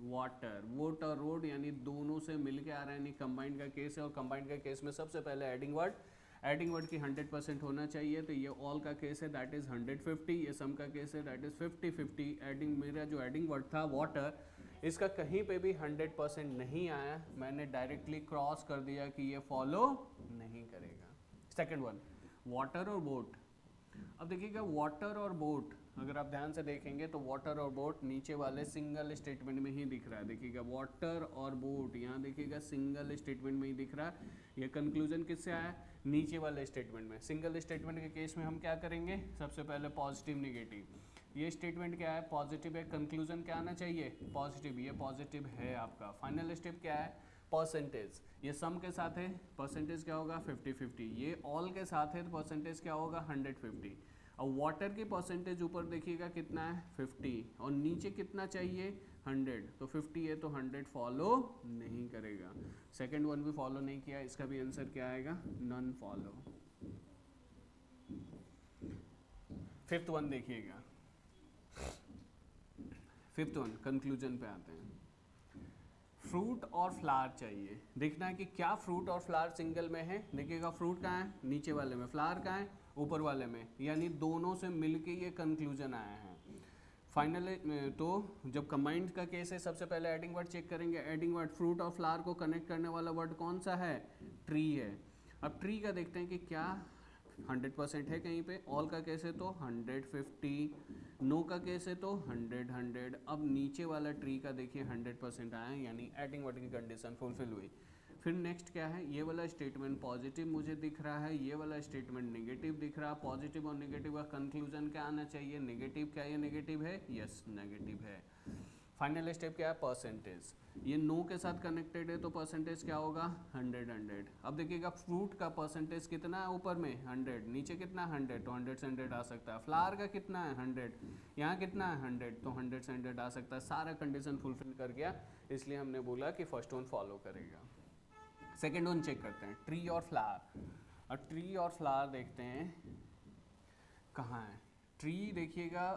S1: वाटर। बोट और रोड यानी दोनों से मिलके आ रहा है, यानी कंबाइंड का केस है। और कंबाइंड का केस में सबसे पहले एडिंग वर्ड की 100% होना चाहिए। तो ये ऑल का केस है, दैट इज 150। ये सम का केस है, दैट इज 50-50। एडिंग, मेरा जो एडिंग वर्ड था वाटर, इसका कहीं पे भी 100% नहीं आया। मैंने डायरेक्टली क्रॉस कर दिया कि ये फॉलो नहीं करेगा। सेकंड वन, वाटर और बोट। अब देखिएगा वाटर और बोट, अगर आप ध्यान से देखेंगे तो वाटर और बोट नीचे वाले सिंगल स्टेटमेंट में ही दिख रहा है। देखिएगा वाटर और बोट यहाँ देखिएगा सिंगल स्टेटमेंट में ही दिख रहा है। ये कंक्लूजन किससे आया? नीचे वाले स्टेटमेंट में। सिंगल स्टेटमेंट के केस में हम क्या करेंगे? सबसे पहले पॉजिटिव निगेटिव। ये स्टेटमेंट क्या है? पॉजिटिव है। कंक्लूजन क्या आना चाहिए? पॉजिटिव। ये पॉजिटिव है आपका। फाइनल स्टेप क्या है? परसेंटेज। ये सम के साथ है, परसेंटेज क्या होगा? 50-50। ये ऑल के साथ है तो परसेंटेज क्या होगा? 150। और वाटर की परसेंटेज ऊपर देखिएगा कितना है? 50। और नीचे कितना चाहिए? 100। तो 50 है तो 100 फॉलो नहीं करेगा। सेकंड वन भी फॉलो नहीं किया, इसका भी आंसर क्या आएगा? None follow. फिफ्थ वन देखिएगा। फिफ्थ वन कंक्लूजन पे आते हैं। फ्रूट और फ्लावर चाहिए। देखना है कि क्या फ्रूट और फ्लावर सिंगल में है। देखिएगा फ्रूट कहाँ है? नीचे वाले में। फ्लावर कहाँ है? ऊपर वाले में। यानी दोनों से मिलके ये कंक्लूजन आया है। फाइनल तो जब कंबाइंड का केस है, सबसे पहले एडिंग वर्ड चेक करेंगे। एडिंग वर्ड फ्रूट और फ्लावर को कनेक्ट करने वाला वर्ड कौन सा है? ट्री है। अब ट्री का देखते हैं कि क्या 100% है कहीं पे। ऑल का केस है तो 150, नो का केस है तो 100। अब नीचे वाला ट्री का देखिए 100% आया, यानी एडिंग वर्ड की कंडीशन फुलफिल हुई। फिर नेक्स्ट क्या है? ये वाला स्टेटमेंट पॉजिटिव मुझे दिख रहा है, ये वाला स्टेटमेंट नेगेटिव दिख रहा है। पॉजिटिव और नेगेटिव का कंक्लूजन क्या आना चाहिए? नेगेटिव। क्या ये नेगेटिव है? यस नेगेटिव है। फाइनल स्टेप क्या है? परसेंटेज। ये नो के साथ कनेक्टेड है तो परसेंटेज क्या होगा? 100। अब देखिएगा फ्रूट का परसेंटेज कितना है? ऊपर में 100, नीचे कितना? 100। तो 100 से 100 आ सकता है। फ्लावर का कितना है? 100। यहाँ कितना है? 100। तो 100 से 100 आ सकता है। सारा कंडीशन फुलफिल कर गया, इसलिए हमने बोला कि फर्स्ट वन फॉलो करेगा। सेकेंड वन चेक करते हैं, ट्री और फ्लावर। और ट्री और फ्लावर देखते हैं कहाँ है। ट्री देखिएगा,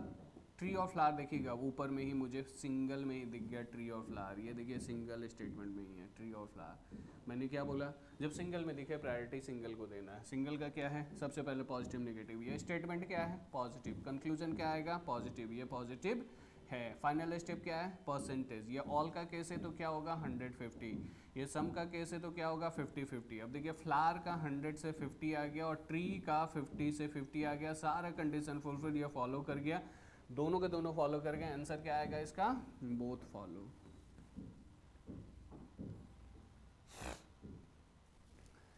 S1: ट्री और फ्लावर देखिएगा ऊपर में ही मुझे सिंगल में ही दिख गया ट्री और फ्लावर। ये देखिए सिंगल स्टेटमेंट में ही है ट्री और फ्लावर। मैंने क्या बोला? जब सिंगल में दिखे प्रायोरिटी सिंगल को देना है। सिंगल का क्या है? सबसे पहले पॉजिटिव नेगेटिव। ये स्टेटमेंट क्या है? पॉजिटिव। कंक्लूजन क्या आएगा? पॉजिटिव। ये पॉजिटिव है। फाइनल स्टेप क्या है? परसेंटेज। ये ऑल का केस है तो क्या होगा? 150। ये सम का केस है तो क्या होगा? 50-50। अब देखिए फ्लावर का 100 से 50 आ गया और ट्री का 50 से 50 आ गया। सारा कंडीशन फुलफिल, ये फॉलो कर गया। दोनों के दोनों फॉलो कर गए। आंसर क्या आएगा इसका? Both follow.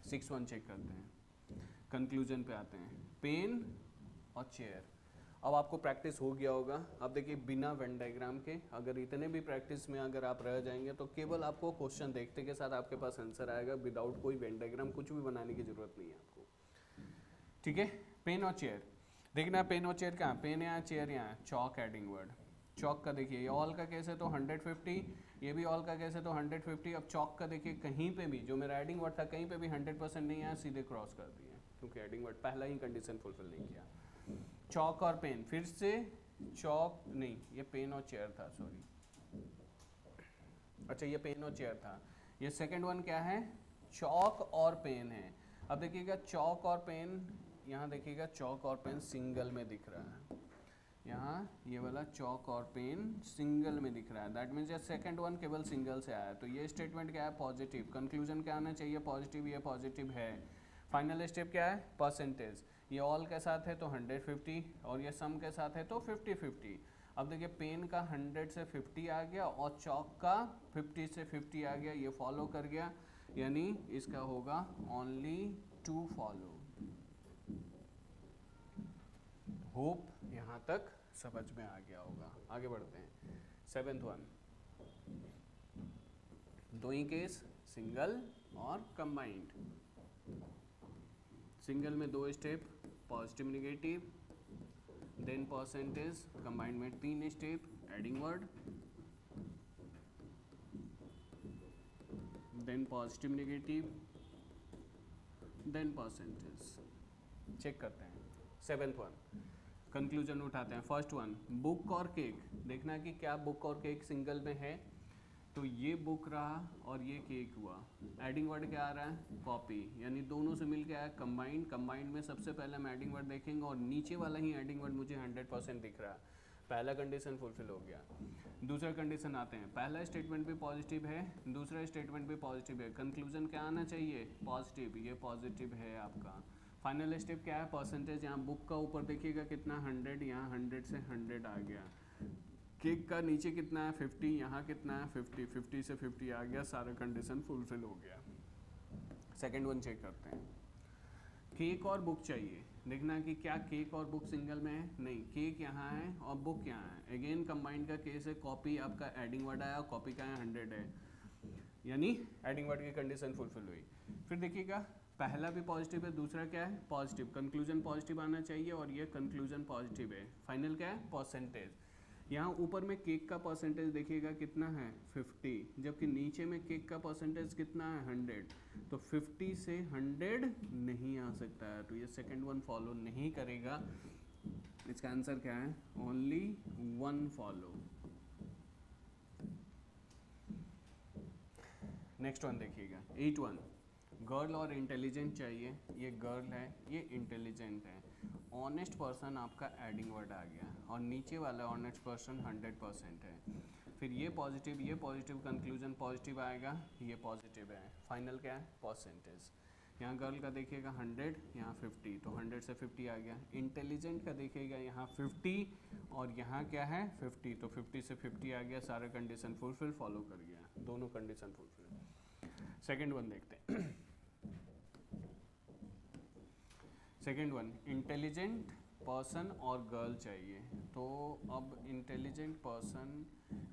S1: Six one check करते हैं, कंक्लूजन पे आते हैं। पेन और चेयर। अब आपको प्रैक्टिस हो गया होगा। अब देखिए बिना वेन डायग्राम के अगर इतने भी प्रैक्टिस में अगर आप रह जाएंगे तो केवल आपको क्वेश्चन देखते के साथ आपके पास आंसर आएगा, विदाउट कोई वेन डायग्राम कुछ भी बनाने की जरूरत नहीं है आपको। ठीक है, पेन और चेयर देखना। पेन और चेयर कहाँ? पेन यहाँ, चेयर यहाँ। चौक एडिंग वर्ड। चौक का देखिए ये ऑल का केस है तो 150, ये भी ऑल का केस है तो 150। अब चौक का देखिए कहीं पे भी जो मेरा एडिंग वर्ड था कहीं पे भी 100% नहीं आया, सीधे क्रॉस कर दिए क्योंकि एडिंग वर्ड पहला ही कंडीशन फुलफिल नहीं किया। चौक और पेन, फिर से चौक नहीं, ये पेन और चेयर था, सॉरी। अच्छा ये पेन और चेयर था। ये सेकंड वन क्या है? चौक और पेन है। अब देखिएगा चौक और पेन, यहाँ देखिएगा चौक और पेन सिंगल में दिख रहा है। यहाँ ये वाला चौक और पेन सिंगल में दिख रहा है। दैट मीन्स ये सेकंड वन केवल सिंगल से आया। तो ये स्टेटमेंट क्या है? पॉजिटिव। कंक्लूजन क्या आना चाहिए? पॉजिटिव। ये पॉजिटिव है। फाइनल स्टेप क्या है? परसेंटेज। ये ऑल के साथ है तो 150 और ये सम के साथ है तो 50-50। अब देखिए पेन का 100 से 50 आ गया और चौक का 50 से 50 आ गया, ये फॉलो कर गया, यानी इसका होगा ओनली टू फॉलो। होप यहाँ तक समझ में आ गया होगा। आगे बढ़ते हैं। सेवेंथ वन, दो ही केस, सिंगल और कंबाइंड। सिंगल में दो step, positive negative, then percentage. Combined में तीन step, adding word, then positive negative, then percentage. Check करते हैं। सेवेंथ वन, कंक्लूजन उठाते हैं। फर्स्ट वन, बुक और केक। देखना कि क्या बुक और केक सिंगल में है, तो ये बुक रहा और ये केक हुआ। एडिंग वर्ड क्या आ रहा है? कॉपी, यानी दोनों से मिल के आया कंबाइंड। कंबाइंड में सबसे पहले हम एडिंग वर्ड देखेंगे और नीचे वाला ही एडिंग वर्ड मुझे 100% दिख रहा है। पहला कंडीशन फुलफिल हो गया। दूसरा कंडीशन आते हैं। पहला स्टेटमेंट भी पॉजिटिव है, दूसरा स्टेटमेंट भी पॉजिटिव है। कंक्लूजन क्या आना चाहिए? पॉजिटिव। ये पॉजिटिव है आपका। फाइनल स्टेप क्या है, परसेंटेज। यहाँ बुक का ऊपर देखिएगा कितना 100, यहाँ 100 से 100 आ गया। केक का नीचे कितना है 50, यहाँ कितना है 50, 50 से 50 आ गया, सारा कंडीशन फुलफिल हो गया। सेकेंड वन चेक करते हैं। केक और बुक चाहिए, देखना कि क्या केक और बुक सिंगल में है, नहीं, केक यहाँ है और बुक यहाँ है। अगेन कंबाइंड का केस है, कॉपी आपका एडिंग वर्ड आया, कॉपी का है 100 है, यानी एडिंग वर्ड की कंडीशन फुलफिल हुई। फिर देखिएगा पहला भी पॉजिटिव है, दूसरा क्या है पॉजिटिव, कंक्लूजन पॉजिटिव आना चाहिए और ये कंक्लूजन पॉजिटिव है। फाइनल क्या है परसेंटेज। यहाँ ऊपर में केक का परसेंटेज देखिएगा कितना है 50, जबकि नीचे में केक का परसेंटेज कितना है 100, तो 50 से 100 नहीं आ सकता है, तो ये सेकंड वन फॉलो नहीं करेगा। इसका आंसर क्या है, only one follow. Next one देखिएगा 8 गर्ल और इंटेलिजेंट चाहिए, ये गर्ल है, ये इंटेलिजेंट है। ऑनेस्ट पर्सन आपका एडिंग वर्ड आ गया और नीचे वाला ऑनेस्ट पर्सन 100% है। फिर ये पॉजिटिव कंक्लूजन पॉजिटिव आएगा, ये पॉजिटिव है। फाइनल क्या है परसेंटेज। यहाँ गर्ल का देखिएगा 100, यहाँ 50, तो 100 से 50 आ गया। इंटेलिजेंट का देखिएगा यहाँ 50 और यहाँ क्या है 50, तो 50 से 50 आ गया, सारा कंडीशन फुलफिल, फॉलो कर गया, दोनों कंडीशन फुलफिल। सेकेंड वन देखते हैं। सेकेंड वन इंटेलिजेंट पर्सन और गर्ल चाहिए, तो अब इंटेलिजेंट पर्सन,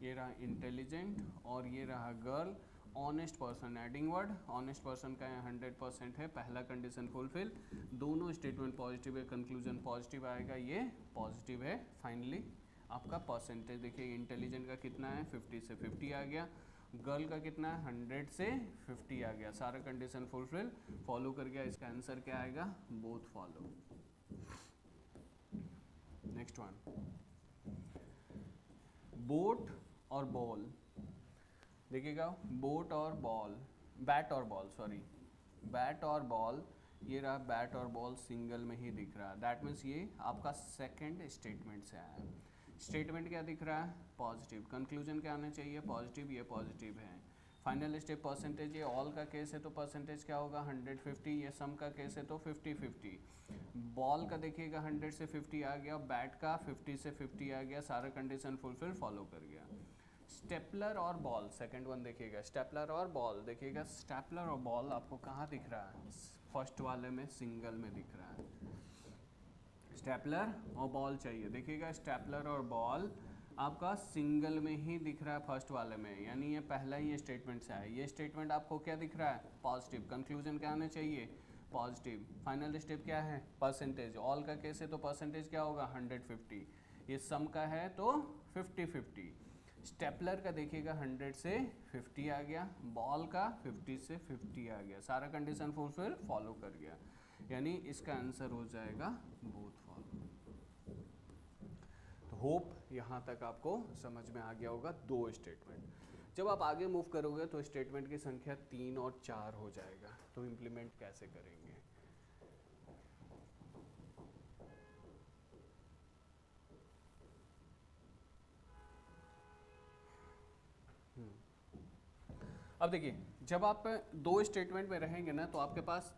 S1: ये रहा इंटेलिजेंट और ये रहा girl. Honest person adding word, honest person का यहाँ 100% है, पहला कंडीशन फुलफिल, दोनों स्टेटमेंट पॉजिटिव है, कंक्लूजन पॉजिटिव आएगा, ये पॉजिटिव है। फाइनली आपका परसेंटेज देखिए, इंटेलिजेंट का कितना है 50 से 50 आ गया, गर्ल का कितना है 100 से 50 आ गया, सारा कंडीशन फुलफिल, फॉलो कर गया। इसका आंसर क्या आएगा, both follow. Next one boat और बॉल, देखिएगा बोट और बॉल, बैट और बॉल, सॉरी बैट और बॉल, ये रहा बैट और बॉल सिंगल में ही दिख रहा है, दैट मीन्स ये आपका सेकंड स्टेटमेंट से आया है। स्टेटमेंट क्या दिख रहा है पॉजिटिव, कंक्लूजन क्या आना चाहिए पॉजिटिव, ये पॉजिटिव है। फाइनल स्टेप परसेंटेज, ये ऑल का केस है तो परसेंटेज क्या होगा 150, ये सम का केस है तो 50-50। बॉल का देखिएगा 100 से 50 आ गया, बैट का 50 से 50 आ गया, सारा कंडीशन फुलफिल, फॉलो कर गया। स्टेपलर और बॉल, सेकंड वन देखिएगा, स्टेपलर और बॉल, देखिएगा स्टेपलर और बॉल आपको कहाँ दिख रहा है, फर्स्ट वाले में सिंगल में दिख रहा है। स्टेपलर और बॉल चाहिए, देखिएगा स्टेपलर और बॉल आपका सिंगल में ही दिख रहा है फर्स्ट वाले में, यानी ये पहला ही स्टेटमेंट से है। ये स्टेटमेंट आपको क्या दिख रहा है पॉजिटिव, कंक्लूजन क्या आना चाहिए पॉजिटिव। फाइनल स्टेप क्या है परसेंटेज, ऑल का केस है तो परसेंटेज क्या होगा 150, ये सम का है तो 50-50। स्टेपलर का देखिएगा 100 से 50 आ गया, बॉल का 50 से 50 आ गया, सारा कंडीशन फुलफिल, फॉलो कर गया, यानी इसका आंसर हो जाएगा बोथ फॉलो। तो होप यहाँ तक आपको समझ में आ गया होगा दो स्टेटमेंट। जब आप आगे मूव करोगे तो स्टेटमेंट की संख्या 3 और 4 हो जाएगा, तो इम्प्लीमेंट कैसे करेंगे। अब देखिए जब आप दो स्टेटमेंट में रहेंगे ना तो आपके पास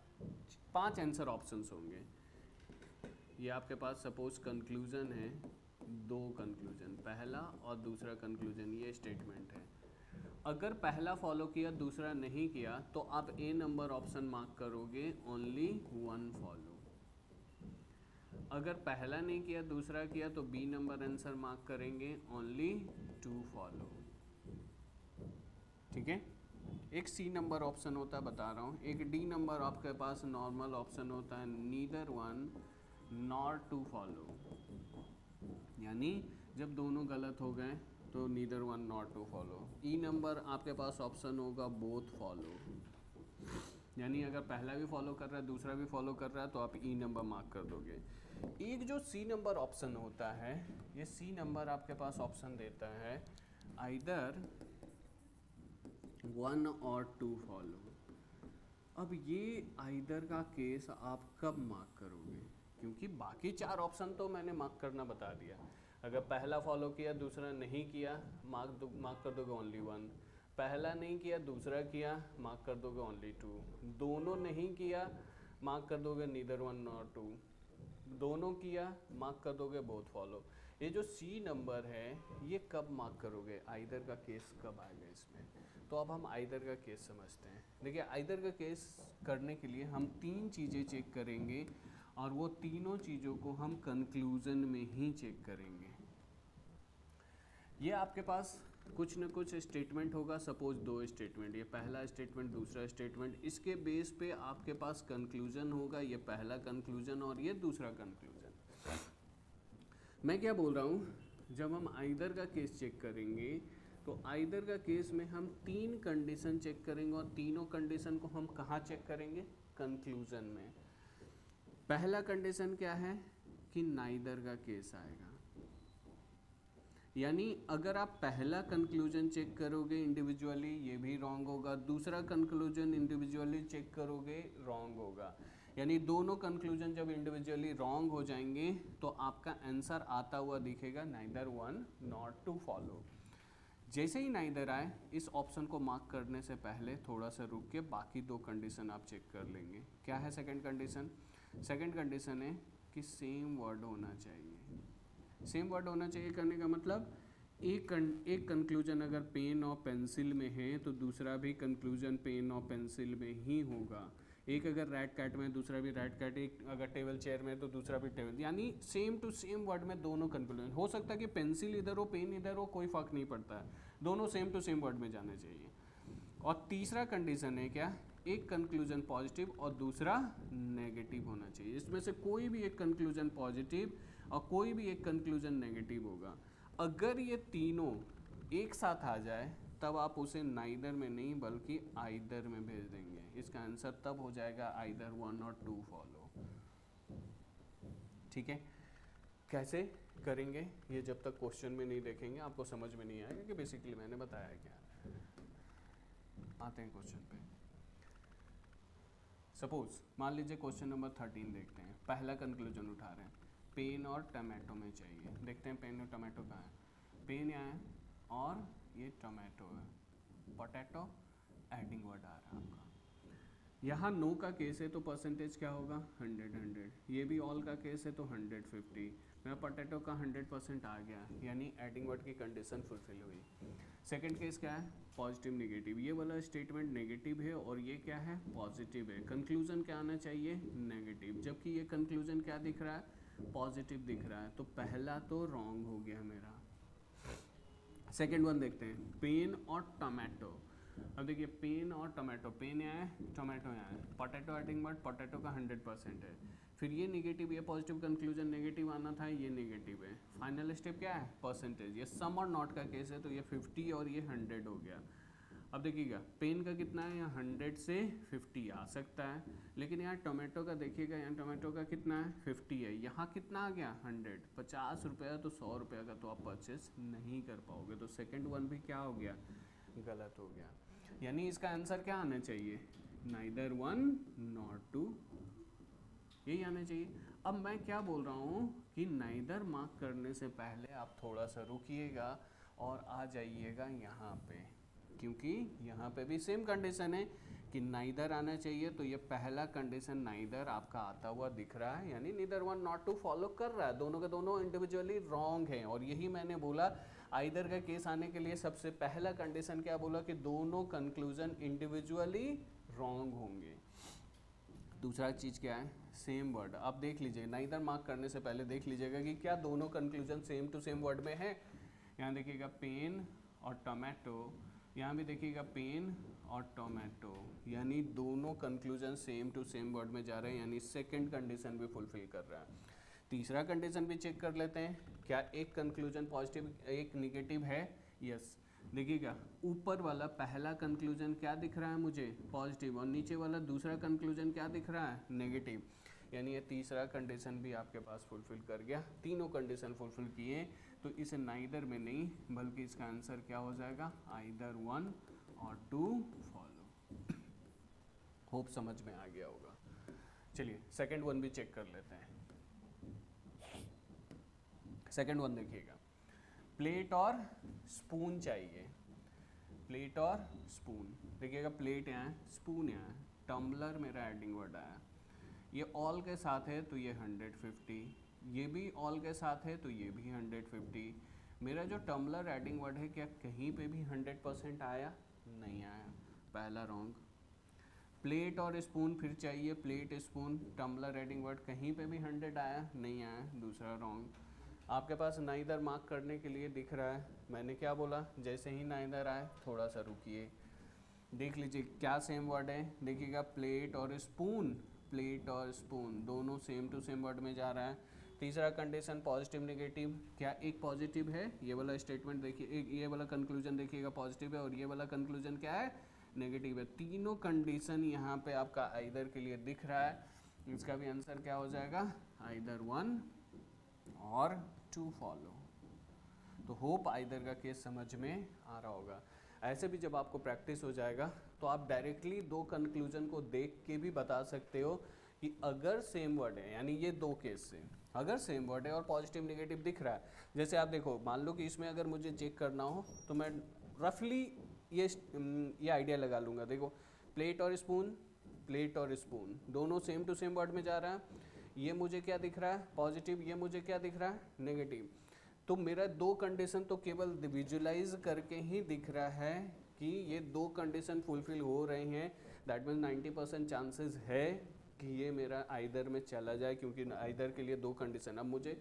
S1: 5 आंसर ऑप्शंस होंगे। ये आपके पास सपोज कंक्लूजन है, 2 कंक्लूजन, पहला और दूसरा कंक्लूजन, ये स्टेटमेंट है। अगर पहला फॉलो किया दूसरा नहीं किया तो आप ए नंबर ऑप्शन मार्क करोगे, ओनली 1 फॉलो। अगर पहला नहीं किया दूसरा किया तो बी नंबर आंसर मार्क करेंगे, ओनली 2 फॉलो। ठीक है, एक सी नंबर ऑप्शन होता है बता रहा हूँ, एक डी नंबर आपके पास नॉर्मल ऑप्शन होता है, नीदर 1 नॉर 2 फॉलो, यानी जब दोनों गलत हो गए तो neither 1 not 2 follow. E number आपके पास ऑप्शन होगा बोथ फॉलो, यानी अगर पहला भी फॉलो कर रहा है दूसरा भी फॉलो कर रहा है तो आप ई नंबर मार्क कर दोगे। एक जो सी नंबर ऑप्शन होता है, ये सी नंबर आपके पास ऑप्शन देता है आइदर 1 और 2 फॉलो। अब ये आइदर का केस आप कब मार्क करोगे, क्योंकि बाकी 4 ऑप्शन तो मैंने मार्क करना बता दिया। अगर पहला फॉलो किया दूसरा नहीं किया मार्क कर दोगे ओनली 1, पहला नहीं किया दूसरा किया मार्क कर दोगे ओनली 2, दोनों नहीं किया मार्क कर दोगे नीदर वन नॉर टू, दोनों किया मार्क कर दोगे बोथ फॉलो। ये जो सी नंबर है ये कब मार्क करोगे, आइदर का केस कब आएगा इसमें। तो अब हम आइदर का केस समझते हैं। देखिए आइदर का केस करने के लिए हम तीन चीज़ें चेक करेंगे और वो तीनों चीज़ों को हम कंक्लूजन में ही चेक करेंगे। ये आपके पास कुछ न कुछ स्टेटमेंट होगा, सपोज दो स्टेटमेंट, ये पहला स्टेटमेंट दूसरा स्टेटमेंट, इसके बेस पे आपके पास कंक्लूजन होगा, ये पहला कंक्लूजन और ये दूसरा कंक्लूजन। मैं क्या बोल रहा हूँ, जब हम आइदर का केस चेक करेंगे तो आइदर का केस में हम तीन कंडीशन चेक करेंगे और तीनों कंडीशन को हम कहाँ चेक करेंगे, कंक्लूजन में। पहला कंडीशन क्या है कि नाइदर का केस आएगा, यानी अगर आप पहला कंक्लूजन चेक करोगे इंडिविजुअली ये भी रॉन्ग होगा, दूसरा कंक्लूजन इंडिविजुअली चेक करोगे रॉन्ग होगा। यानी दोनों कंक्लूजन जब इंडिविजुअली रॉन्ग हो जाएंगे तो आपका आंसर आता हुआ दिखेगा neither one not two follow. जैसे ही नाइदर आए इस ऑप्शन को मार्क करने से पहले थोड़ा सा रुक के बाकी दो कंडीशन आप चेक कर लेंगे। क्या है सेकंड कंडीशन, सेकंड कंडीशन है कि सेम वर्ड होना चाहिए। सेम वर्ड होना चाहिए करने का मतलब एक कंक्लूजन अगर पेन और पेंसिल में है तो दूसरा भी कंक्लूजन पेन और पेंसिल में ही होगा। एक अगर रैट कैट में दूसरा भी रैट कैट, एक अगर टेबल चेयर में तो दूसरा भी टेबल, यानी सेम टू सेम वर्ड में दोनों कंक्लूजन। हो सकता है कि पेंसिल इधर हो पेन इधर हो, कोई फर्क नहीं पड़ता है, दोनों सेम टू सेम वर्ड में जाने चाहिए। और तीसरा कंडीशन है क्या, एक कंक्लूजन पॉजिटिव और दूसरा नेगेटिव होना चाहिए। इसमें से कोई भी एक कंक्लूजन पॉजिटिव और कोई भी एक कंक्लूजन नेगेटिव होगा। अगर ये तीनों एक साथ आ जाए तब आप उसे नाइदर में नहीं बल्कि आइदर में भेज देंगे। इसका आंसर तब हो जाएगा आइदर वन और टू फॉलो। ठीक है, कैसे करेंगे ये जब तक क्वेश्चन में नहीं देखेंगे आपको समझ में नहीं आएगा कि बेसिकली मैंने बताया क्या। आते हैं क्वेश्चन पे। सपोज मान लीजिए क्वेश्चन नंबर 13 देखते हैं। पहला कंक्लूजन उठा रहे हैं, पेन और टमाटो में चाहिए। देखते हैं पेन और टमाटो कहाँ है। पेन यहाँ है और ये टमाटो है, पोटैटो एडिंग वर्ड आ रहा है आपका। यहाँ नो का केस है तो परसेंटेज क्या होगा 100। ये भी ऑल का केस है तो 150। मेरा पोटैटो का 100% आ गया, यानी एडिंग वर्ड की कंडीशन फुलफिल हुई। सेकंड केस क्या है, पॉजिटिव निगेटिव। ये वाला स्टेटमेंट नेगेटिव है और ये क्या है पॉजिटिव है। कंक्लूजन क्या आना चाहिए नेगेटिव, जबकि ये कंक्लूजन क्या दिख रहा है पॉजिटिव दिख रहा है, तो पहला तो रॉन्ग हो गया मेरा। सेकेंड वन देखते हैं, पेन और टमाटो। अब देखिए पेन और टमाटो, पेन यहाँ है टमाटो यहाँ है, पोटैटो एडिंग वर्ड पोटैटो का 100% है। फिर ये नेगेटिव, ये पॉजिटिव, कंक्लूजन नेगेटिव आना था, ये नेगेटिव है। फाइनल स्टेप क्या है परसेंटेज। ये सम और नॉट का केस है तो ये 50 और ये 100 हो गया। अब देखिएगा पेन का कितना है, यहाँ 100 से 50 आ सकता है, लेकिन यहाँ टोमेटो का देखिएगा, यहाँ टोमेटो का कितना है 50 है, यहाँ कितना आ गया 100। 50 रुपया तो 100 रुपये का तो आप परचेस नहीं कर पाओगे, तो सेकंड वन भी क्या हो गया गलत हो गया। यानी इसका आंसर क्या आना चाहिए नाइदर वन नॉट टू, यही आना चाहिए। अब मैं क्या बोल रहा हूँ कि नाइदर मार्क करने से पहले आप थोड़ा सा रुकिएगा और आ जाइएगा यहाँ पे, क्योंकि यहाँ पे भी सेम कंडीशन है कि नाइदर आना चाहिए। तो ये पहला कंडीशन नाइदर आपका आता हुआ दिख रहा है, यानी neither one not two follow कर रहा है, दोनों के दोनों इंडिविजुअली रॉन्ग हैं। और यही मैंने बोला आइदर का केस आने के लिए सबसे पहला कंडीशन क्या बोला कि दोनों कंक्लूजन इंडिविजुअली रॉन्ग होंगे। दूसरा चीज़ क्या है सेम वर्ड। आप देख लीजिए नाइदर मार्क करने से पहले देख लीजिएगा कि क्या दोनों conclusion same to same word में है। यहाँ देखिएगा पेन और टोमेटो, यहाँ भी देखिएगा पेन और टोमेटो, यानी दोनों conclusion same to same word में जा रहे हैं, यानी सेकंड कंडीशन भी फुलफिल कर रहा है। तीसरा कंडीशन भी चेक कर लेते हैं, क्या एक कंक्लूजन पॉजिटिव एक निगेटिव है। यस, देखिएगा ऊपर वाला पहला कंक्लूजन क्या दिख रहा है मुझे पॉजिटिव, और नीचे वाला दूसरा कंक्लूजन क्या दिख रहा है नेगेटिव, यानी ये तीसरा कंडीशन भी आपके पास फुलफिल कर गया। तीनों कंडीशन फुलफिल किए तो इसे नाइदर में नहीं बल्कि इसका आंसर क्या हो जाएगा आइदर वन और टू फॉलो। होप समझ में आ गया होगा। चलिए सेकंड वन भी चेक कर लेते हैं। सेकंड वन देखिएगा, प्लेट और स्पून चाहिए, प्लेट और स्पून। देखिएगा प्लेट यहाँ है स्पून यहाँ है, टम्बलर मेरा एडिंग वर्ड आया। ये ऑल के साथ है तो ये 150, ये भी ऑल के साथ है तो ये भी 150। मेरा जो टम्बलर एडिंग वर्ड है क्या कहीं पे भी 100% आया? नहीं आया, पहला रॉन्ग। प्लेट और स्पून फिर चाहिए, plate spoon tumbler adding word कहीं पे भी 100 आया? नहीं आया, दूसरा रॉन्ग। आपके पास नाइदर मार्क करने के लिए दिख रहा है, मैंने क्या बोला, जैसे ही नाइदर आए थोड़ा सा रुकिए, देख लीजिए क्या सेम वर्ड है। देखिएगा प्लेट और स्पून, प्लेट और स्पून दोनों सेम टू सेम वर्ड में जा रहा है। तीसरा कंडीशन पॉजिटिव नेगेटिव, क्या एक पॉजिटिव है? ये वाला स्टेटमेंट देखिए, एक ये वाला कंक्लूजन देखिएगा पॉजिटिव है और ये वाला कंक्लूजन क्या है? नेगेटिव है। तीनों कंडीशन यहाँ पे आपका आइदर के लिए दिख रहा है। इसका भी आंसर क्या हो जाएगा? आइदर 1 और 2 फॉलो। तो होप आइदर का केस समझ में आ रहा होगा। ऐसे भी जब आपको प्रैक्टिस हो जाएगा तो आप डायरेक्टली दो कंक्लूजन को देख के भी बता सकते हो कि अगर सेम वर्ड है, यानी ये दो केस से अगर सेम वर्ड है और पॉजिटिव नेगेटिव दिख रहा है, जैसे आप देखो मान लो कि इसमें अगर मुझे चेक करना हो तो मैं रफली ये आइडिया लगा लूँगा। देखो प्लेट और स्पून, प्लेट और स्पून दोनों सेम टू सेम वर्ड में जा रहा है, ये मुझे क्या दिख रहा है? पॉजिटिव, ये मुझे क्या दिख रहा है? नेगेटिव। तो मेरा दो कंडीशन तो केवल विजुलाइज करके ही दिख रहा है कि ये दो कंडीशन फुलफिल हो रहे हैं, दैट मीन्स 90% चांसेस है कि ये मेरा आइदर में चला जाए, क्योंकि आइदर के लिए दो कंडीशन। अब मुझे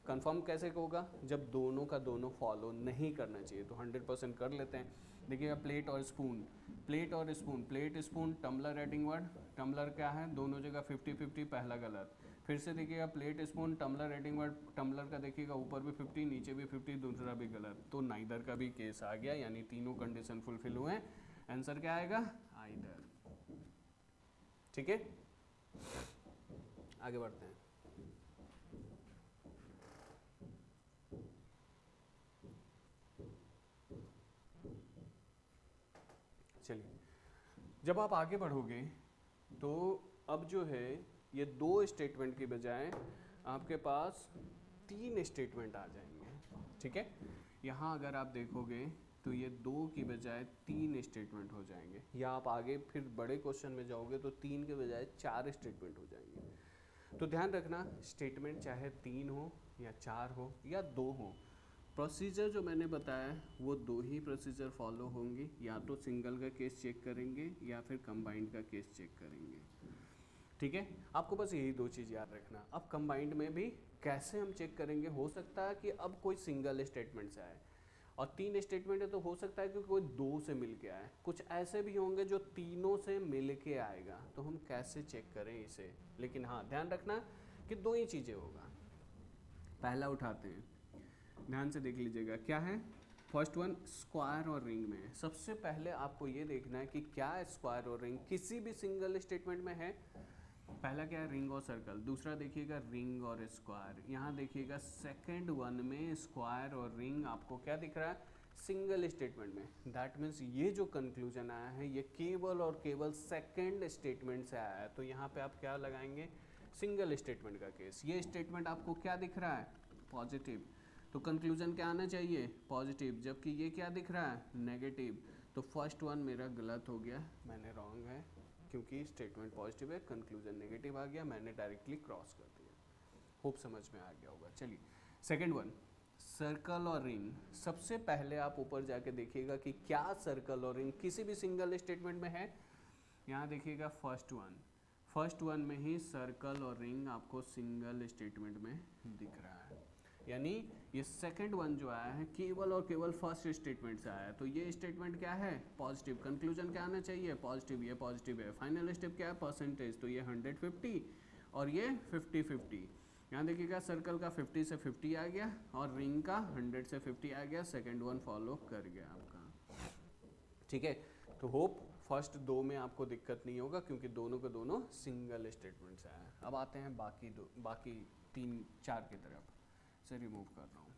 S1: कंफर्म कैसे होगा? जब दोनों का दोनों फॉलो नहीं करना चाहिए। तो 100% कर लेते हैं। देखिएगा प्लेट और स्पून, प्लेट और spoon, plate spoon tumbler adding word, tumbler क्या है? दोनों जगह 50-50, पहला गलत। फिर से देखिएगा plate spoon tumbler adding word, tumbler का देखिएगा ऊपर भी 50 नीचे भी 50, दूसरा भी गलत। तो नाइदर का भी केस आ गया, यानी तीनों कंडीशन फुलफिल हुए। आंसर क्या आएगा? आइदर। ठीक है, आगे बढ़ते हैं। चलिए, जब आप आगे बढ़ोगे तो अब जो है ये दो स्टेटमेंट की बजाय आपके पास 3 स्टेटमेंट आ जाएंगे। ठीक है, यहाँ अगर आप देखोगे तो ये 2 की बजाय 3 स्टेटमेंट हो जाएंगे, या आप आगे फिर बड़े क्वेश्चन में जाओगे तो 3 के बजाय 4 स्टेटमेंट हो जाएंगे। तो ध्यान रखना, स्टेटमेंट चाहे 3 हो या 4 हो या 2 हो, प्रोसीजर जो मैंने बताया वो 2 ही प्रोसीजर फॉलो होंगे, या तो सिंगल का केस चेक करेंगे या फिर कंबाइंड का केस चेक करेंगे। ठीक है, आपको बस यही 2 चीज़ याद रखना। अब कंबाइंड में भी कैसे हम चेक करेंगे? हो सकता है कि अब कोई सिंगल स्टेटमेंट से आए, और 3 स्टेटमेंट है तो हो सकता है कि कोई 2 से मिल के आए, कुछ ऐसे भी होंगे जो तीनों से मिल के आएगा। तो हम कैसे चेक करें इसे? लेकिन हाँ ध्यान रखना कि 2 ही चीज़ें होगा। पहला उठाते हैं, ध्यान से देख लीजिएगा क्या है। फर्स्ट वन स्क्वायर और रिंग में है। सबसे पहले आपको ये देखना है कि क्या स्क्वायर और रिंग किसी भी सिंगल स्टेटमेंट में है। पहला क्या है? रिंग और सर्कल। दूसरा देखिएगा रिंग और स्क्वायर। यहाँ देखिएगा सेकंड वन में स्क्वायर और रिंग आपको क्या दिख रहा है? सिंगल स्टेटमेंट में। दैट मीन्स ये जो कंक्लूजन आया है ये केवल और केवल सेकंड स्टेटमेंट से आया है। तो यहाँ पे आप क्या लगाएंगे? सिंगल स्टेटमेंट का केस। ये स्टेटमेंट आपको क्या दिख रहा है? पॉजिटिव। तो कंक्लूजन क्या आना चाहिए? पॉजिटिव। जबकि ये क्या दिख रहा है? नेगेटिव। तो फर्स्ट वन मेरा गलत हो गया, मैंने रॉन्ग है, क्योंकि स्टेटमेंट पॉजिटिव है, कंक्लूजन नेगेटिव आ गया, मैंने डायरेक्टली क्रॉस कर दिया। होप समझ में आ गया होगा। चलिए सेकंड वन, सर्कल और रिंग। सबसे पहले आप ऊपर जाके देखिएगा कि क्या सर्कल और रिंग किसी भी सिंगल स्टेटमेंट में है। यहाँ देखिएगा फर्स्ट वन में ही सर्कल और रिंग आपको सिंगल स्टेटमेंट में दिख रहा है, यानी ये सेकंड वन जो आया है केवल और केवल फर्स्ट स्टेटमेंट से आया है। तो ये स्टेटमेंट क्या है? पॉजिटिव। कंक्लूजन क्या आना चाहिए? पॉजिटिव। ये पॉजिटिव है। फाइनल स्टेप क्या है? परसेंटेज। तो ये 150 और ये 50-50। यहाँ देखिएगा सर्कल का 50 से 50 आ गया और रिंग का 100 से 50 आ गया। सेकेंड वन फॉलो कर गया आपका। ठीक है, तो होप फर्स्ट 2 में आपको दिक्कत नहीं होगा, क्योंकि दोनों के दोनों सिंगल स्टेटमेंट से आया है। अब आते हैं बाकी 3-4 की तरफ से रिमूव कर रहा हूँ।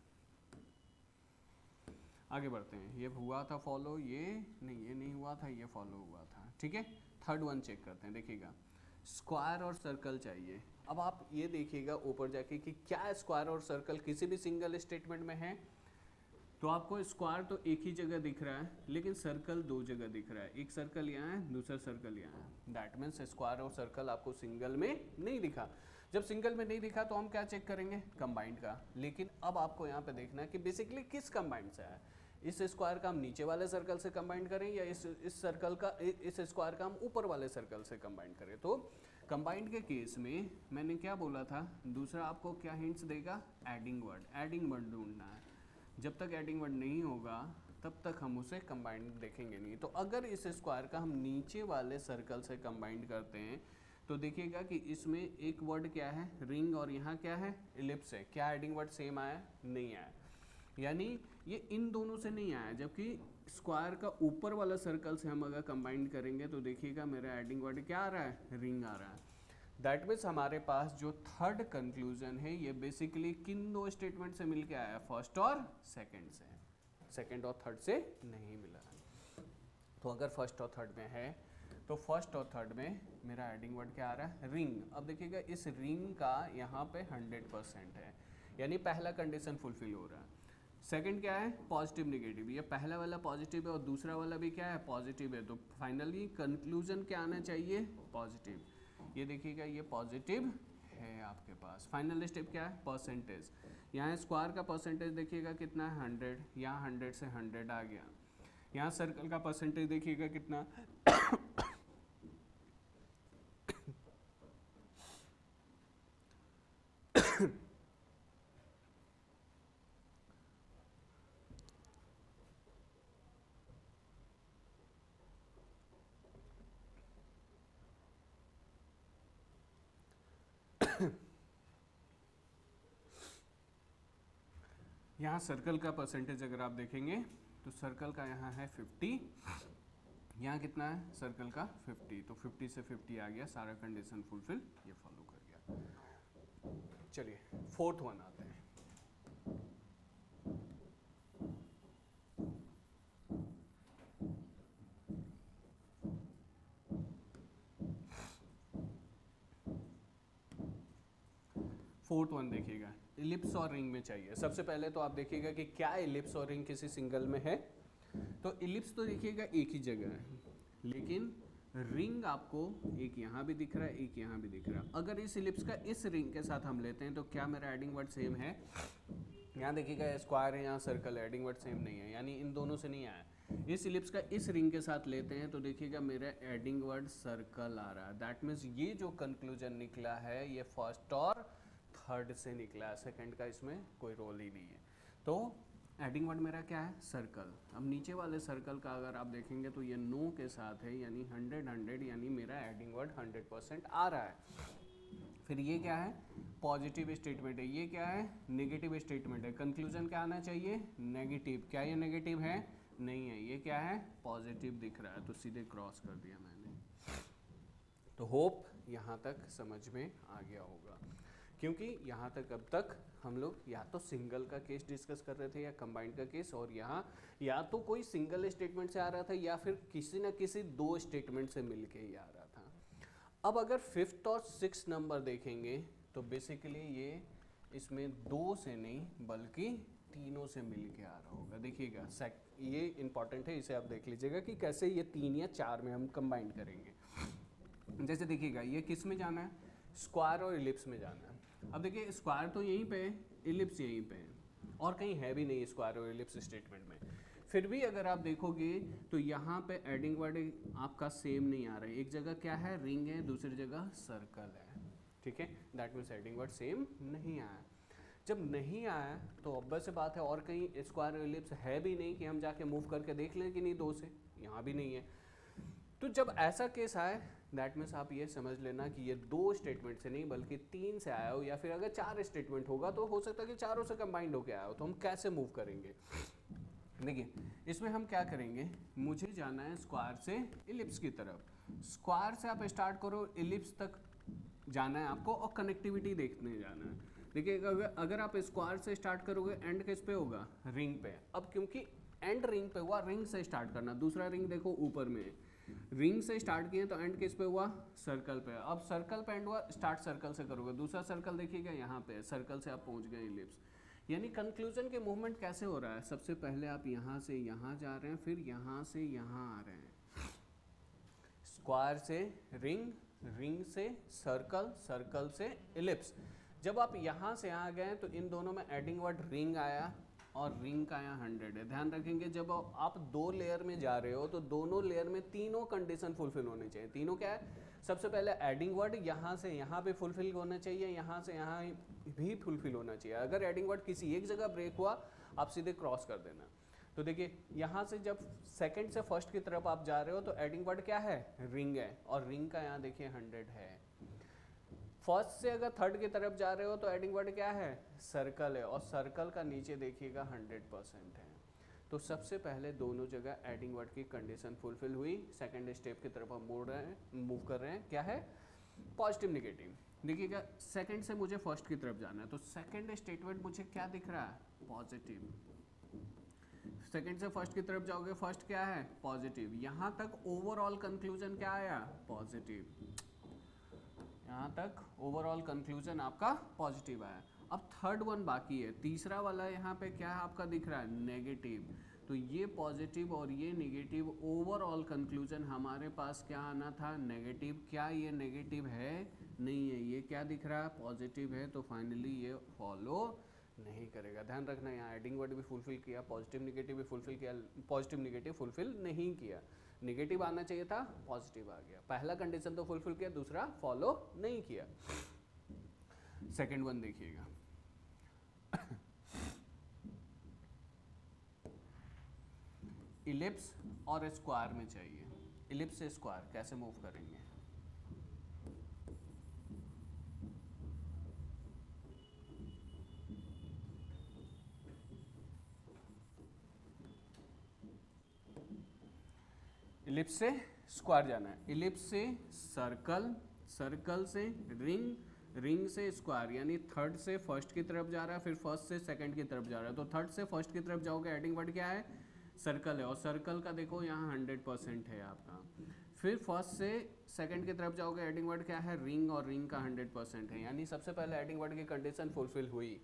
S1: आगे बढ़ते हैं। ये हुआ था फॉलो, ये नहीं हुआ था, ये फॉलो हुआ था। ठीक है, थर्ड वन चेक करते हैं। देखिएगा स्क्वायर और सर्कल चाहिए। अब आप ये देखिएगा ऊपर जाके कि क्या स्क्वायर और सर्कल किसी भी सिंगल स्टेटमेंट में है। तो आपको स्क्वायर तो एक ही जगह दिख रहा है, लेकिन सर्कल दो जगह दिख रहा है, एक सर्कल यहाँ है, दूसरा सर्कल यहाँ है। दैट मीन्स स्क्वायर और सर्कल आपको सिंगल में नहीं दिखा। जब सिंगल में नहीं दिखा तो हम क्या चेक करेंगे, कंबाइंड का। लेकिन अब आपको यहाँ पे देखना है कि बेसिकली किस कंबाइंड से है। इस स्क्वायर का हम नीचे वाले सर्कल से कंबाइंड करें या इस सर्कल का, इस स्क्वायर का हम ऊपर वाले सर्कल से कंबाइंड करें। तो कंबाइंड के केस में मैंने क्या बोला था, दूसरा आपको क्या हिंट्स देगा, एडिंग वर्ड ढूंढना है। जब तक एडिंग वर्ड नहीं होगा तब तक हम उसे कंबाइंड देखेंगे नहीं। तो अगर इस स्क्वायर का हम नीचे वाले सर्कल से कंबाइंड करते हैं तो देखिएगा कि इसमें एक वर्ड क्या है, रिंग, और यहाँ क्या है, इलिप्स है। क्या एडिंग वर्ड सेम आया, नहीं आया, यानी ये इन दोनों से नहीं आया। जबकि स्क्वायर का ऊपर वाला सर्कल से हम अगर कंबाइंड करेंगे तो देखिएगा मेरा एडिंग वर्ड क्या आ रहा है, रिंग आ रहा है। दैट मीन्स हमारे पास जो थर्ड कंक्लूजन है ये बेसिकली किन दो स्टेटमेंट से मिलके आया, फर्स्ट और सेकंड से, सेकंड और थर्ड से नहीं मिला। तो अगर फर्स्ट और थर्ड में है तो फर्स्ट और थर्ड में मेरा एडिंग वर्ड क्या आ रहा है, रिंग। अब देखिएगा इस रिंग का यहाँ पे 100% है, यानी पहला कंडीशन फुलफिल हो रहा है। सेकंड क्या है, पॉजिटिव नेगेटिव। ये पहला वाला पॉजिटिव है और दूसरा वाला भी क्या है, पॉजिटिव है। तो फाइनली कंक्लूजन क्या आना चाहिए, पॉजिटिव। ये देखिएगा ये पॉजिटिव है आपके पास। फाइनल स्टेप क्या है, परसेंटेज। यहाँ स्क्वायर का परसेंटेज देखिएगा कितना है, 100, यहाँ 100 से 100 आ गया। यहाँ सर्कल का परसेंटेज देखिएगा कितना यहाँ सर्कल का परसेंटेज अगर आप देखेंगे तो सर्कल का यहाँ है 50, यहाँ कितना है सर्कल का 50, तो 50 से 50 आ गया, सारा कंडीशन फुलफिल ये फॉलो कर गया। चलिए फोर्थ वन आते हैं। फोर्थ वन देखिएगा, इलिप्स और रिंग में चाहिए। सबसे पहले तो आप देखिएगा कि क्या इलिप्स और रिंग किसी सिंगल में है। तो इलिप्स तो देखिएगा एक ही जगह है, लेकिन रिंग आपको एक यहाँ भी दिख रहा है, एक यहाँ भी दिख रहा है। अगर इस इलिप्स का इस रिंग के साथ हम लेते हैं तो क्या मेरा एडिंग वर्ड सेम है, यहाँ देखिएगा स्क्वायर है, यहाँ सर्कल है, एडिंग वर्ड सेम नहीं है, यानी इन दोनों से नहीं आया। इस इलिप्स का इस रिंग के साथ लेते हैं तो देखिएगा मेरा एडिंग वर्ड सर्कल आ रहा है। दैट मीन्स ये जो कंक्लूजन निकला है ये फर्स्ट और थर्ड से निकला है, सेकंड का इसमें कोई रोल ही नहीं है। तो एडिंग वर्ड मेरा क्या है, सर्कल। अब नीचे वाले सर्कल का अगर आप देखेंगे तो ये नो के साथ है, यानी 100, यानी मेरा एडिंग वर्ड 100% आ रहा है। फिर ये क्या है, पॉजिटिव स्टेटमेंट है, ये क्या है, नेगेटिव स्टेटमेंट है। कंक्लूजन क्या आना चाहिए, नेगेटिव। क्या ये नेगेटिव है, नहीं है, ये क्या है, पॉजिटिव दिख रहा है, तो सीधे क्रॉस कर दिया मैंने। तो होप यहाँ तक समझ में आ गया होगा, क्योंकि यहाँ तक अब तक हम लोग या तो सिंगल का केस डिस्कस कर रहे थे या कंबाइंड का केस, और यहाँ या तो कोई सिंगल स्टेटमेंट से आ रहा था या फिर किसी न किसी दो स्टेटमेंट से मिलके ही आ रहा था। अब अगर फिफ्थ और सिक्स्थ नंबर देखेंगे तो बेसिकली ये इसमें दो से नहीं बल्कि तीनों से मिलके आ रहा होगा। देखिएगा ये इंपॉर्टेंट है, इसे आप देख लीजिएगा कि कैसे ये 3 या 4 में हम कंबाइन करेंगे। जैसे देखिएगा ये किस में जाना है, स्क्वायर और इलिप्स में जाना है। अब देखिए स्क्वायर तो यहीं पे है, इलिप्स यहीं पे है, और कहीं है भी नहीं स्क्वायर और इलिप्स स्टेटमेंट में। फिर भी अगर आप देखोगे तो यहाँ पे एडिंग वर्ड आपका सेम नहीं आ रहा है। एक जगह क्या है, रिंग है, दूसरी जगह सर्कल है, ठीक है। That means adding word same नहीं आया। जब नहीं आया तो ऑब्वियस से बात है और कहीं स्क्वायर और इलिप्स है भी नहीं कि हम जाके मूव करके देख लें कि नहीं दो से, यहाँ भी नहीं है। तो जब ऐसा केस आए दैट मीन्स आप ये समझ लेना कि ये दो स्टेटमेंट से नहीं बल्कि 3 से आया हो, या फिर अगर 4 स्टेटमेंट होगा तो हो सकता है कि चारों से कंबाइंड होकर आया हो। तो हम कैसे मूव करेंगे, देखिए इसमें हम क्या करेंगे, मुझे जाना है स्क्वायर से इलिप्स की तरफ। स्क्वायर से आप स्टार्ट करो, इलिप्स तक जाना है आपको और कनेक्टिविटी देखने जाना है। देखिए अगर आप स्क्वायर से स्टार्ट करोगे एंड किस पे होगा, रिंग पे। अब क्योंकि एंड रिंग पे हुआ, रिंग से स्टार्ट करना। दूसरा रिंग देखो ऊपर में है, रिंग से स्टार्ट किए तो एंड किस पे हुआ, सर्कल पे। अब सर्कल पे एंड हुआ, स्टार्ट सर्कल से करोगे। दूसरा सर्कल देखिएगा यहाँ पे, सर्कल से आप पहुँच गए इलिप्स। यानी कंक्लूजन के मूवमेंट कैसे हो रहा है, सबसे पहले आप यहाँ से यहाँ जा रहे हैं, फिर यहाँ से यहाँ आ रहे हैं, स्क्वायर से रिंग, रिंग से सर्कल, सर्कल से इलिप्स। जब आप यहाँ से यहाँ गए तो इन दोनों में एडिंग वर्ड रिंग आया और रिंग का यहाँ 100 है। ध्यान रखेंगे जब आप दो लेयर में जा रहे हो तो दोनों लेयर में तीनों कंडीशन फुलफिल होनी चाहिए। तीनों क्या है, सबसे पहले एडिंग वर्ड यहाँ से यहाँ पे फुलफिल होना चाहिए, यहाँ से यहाँ भी फुलफिल होना चाहिए। अगर एडिंग वर्ड किसी एक जगह ब्रेक हुआ आप सीधे क्रॉस कर देना। तो देखिए यहाँ से जब सेकंड से फर्स्ट की तरफ आप जा रहे हो तो एडिंग वर्ड क्या है, रिंग है, और रिंग का यहाँ देखिए 100 है। फर्स्ट से अगर थर्ड की तरफ जा रहे हो तो एडिंग वर्ड क्या है, सर्कल है, और सर्कल का नीचे देखिएगा 100% है। तो सबसे पहले दोनों जगह एडिंग वर्ड की कंडीशन फुलफिल हुई। सेकंड स्टेप की तरफ हम मूव कर रहे हैं, क्या है, पॉजिटिव निगेटिव। देखिएगा सेकंड से मुझे फर्स्ट की तरफ जाना है, तो सेकंड स्टेटमेंट मुझे क्या दिख रहा है, पॉजिटिव। सेकंड से फर्स्ट की तरफ जाओगे, फर्स्ट क्या है, पॉजिटिव। यहाँ तक ओवरऑल कंक्लूजन क्या आया, पॉजिटिव। यहाँ तक ओवरऑल कंक्लूजन आपका पॉजिटिव आया। अब थर्ड वन बाकी है, तीसरा वाला यहाँ पे क्या आपका दिख रहा है, नेगेटिव। तो ये पॉजिटिव और ये नेगेटिव, ओवरऑल कंक्लूजन हमारे पास क्या आना था, नेगेटिव। क्या ये नेगेटिव है, नहीं है, ये क्या दिख रहा है, पॉजिटिव है। तो फाइनली ये फॉलो नहीं करेगा। ध्यान रखना यहाँ एडिंग वर्ड भी फुलफिल किया, पॉजिटिव निगेटिव भी फुलफिल किया, पॉजिटिव निगेटिव फुलफिल नहीं किया। निगेटिव आना चाहिए था, पॉजिटिव आ गया। पहला कंडीशन तो फुलफिल किया, दूसरा फॉलो नहीं किया। सेकंड वन देखिएगा, इलिप्स और स्क्वायर में चाहिए। इलिप्स से स्क्वायर कैसे मूव करेंगे, इलिप्स से स्क्वायर जाना है, इलिप्स से सर्कल, सर्कल से रिंग, रिंग से स्क्वायर। यानी थर्ड से फर्स्ट की तरफ जा रहा है, फिर फर्स्ट से सेकंड की तरफ जा रहा है। तो थर्ड से फर्स्ट की तरफ जाओगे, एडिंग वर्ड क्या है, सर्कल है, और सर्कल का देखो यहाँ 100% है आपका। फिर फर्स्ट से सेकंड की तरफ जाओगे, एडिंग वर्ड क्या है, रिंग, और रिंग का 100% है। यानी सबसे पहले एडिंग वर्ड की कंडीशन फुलफिल हुई।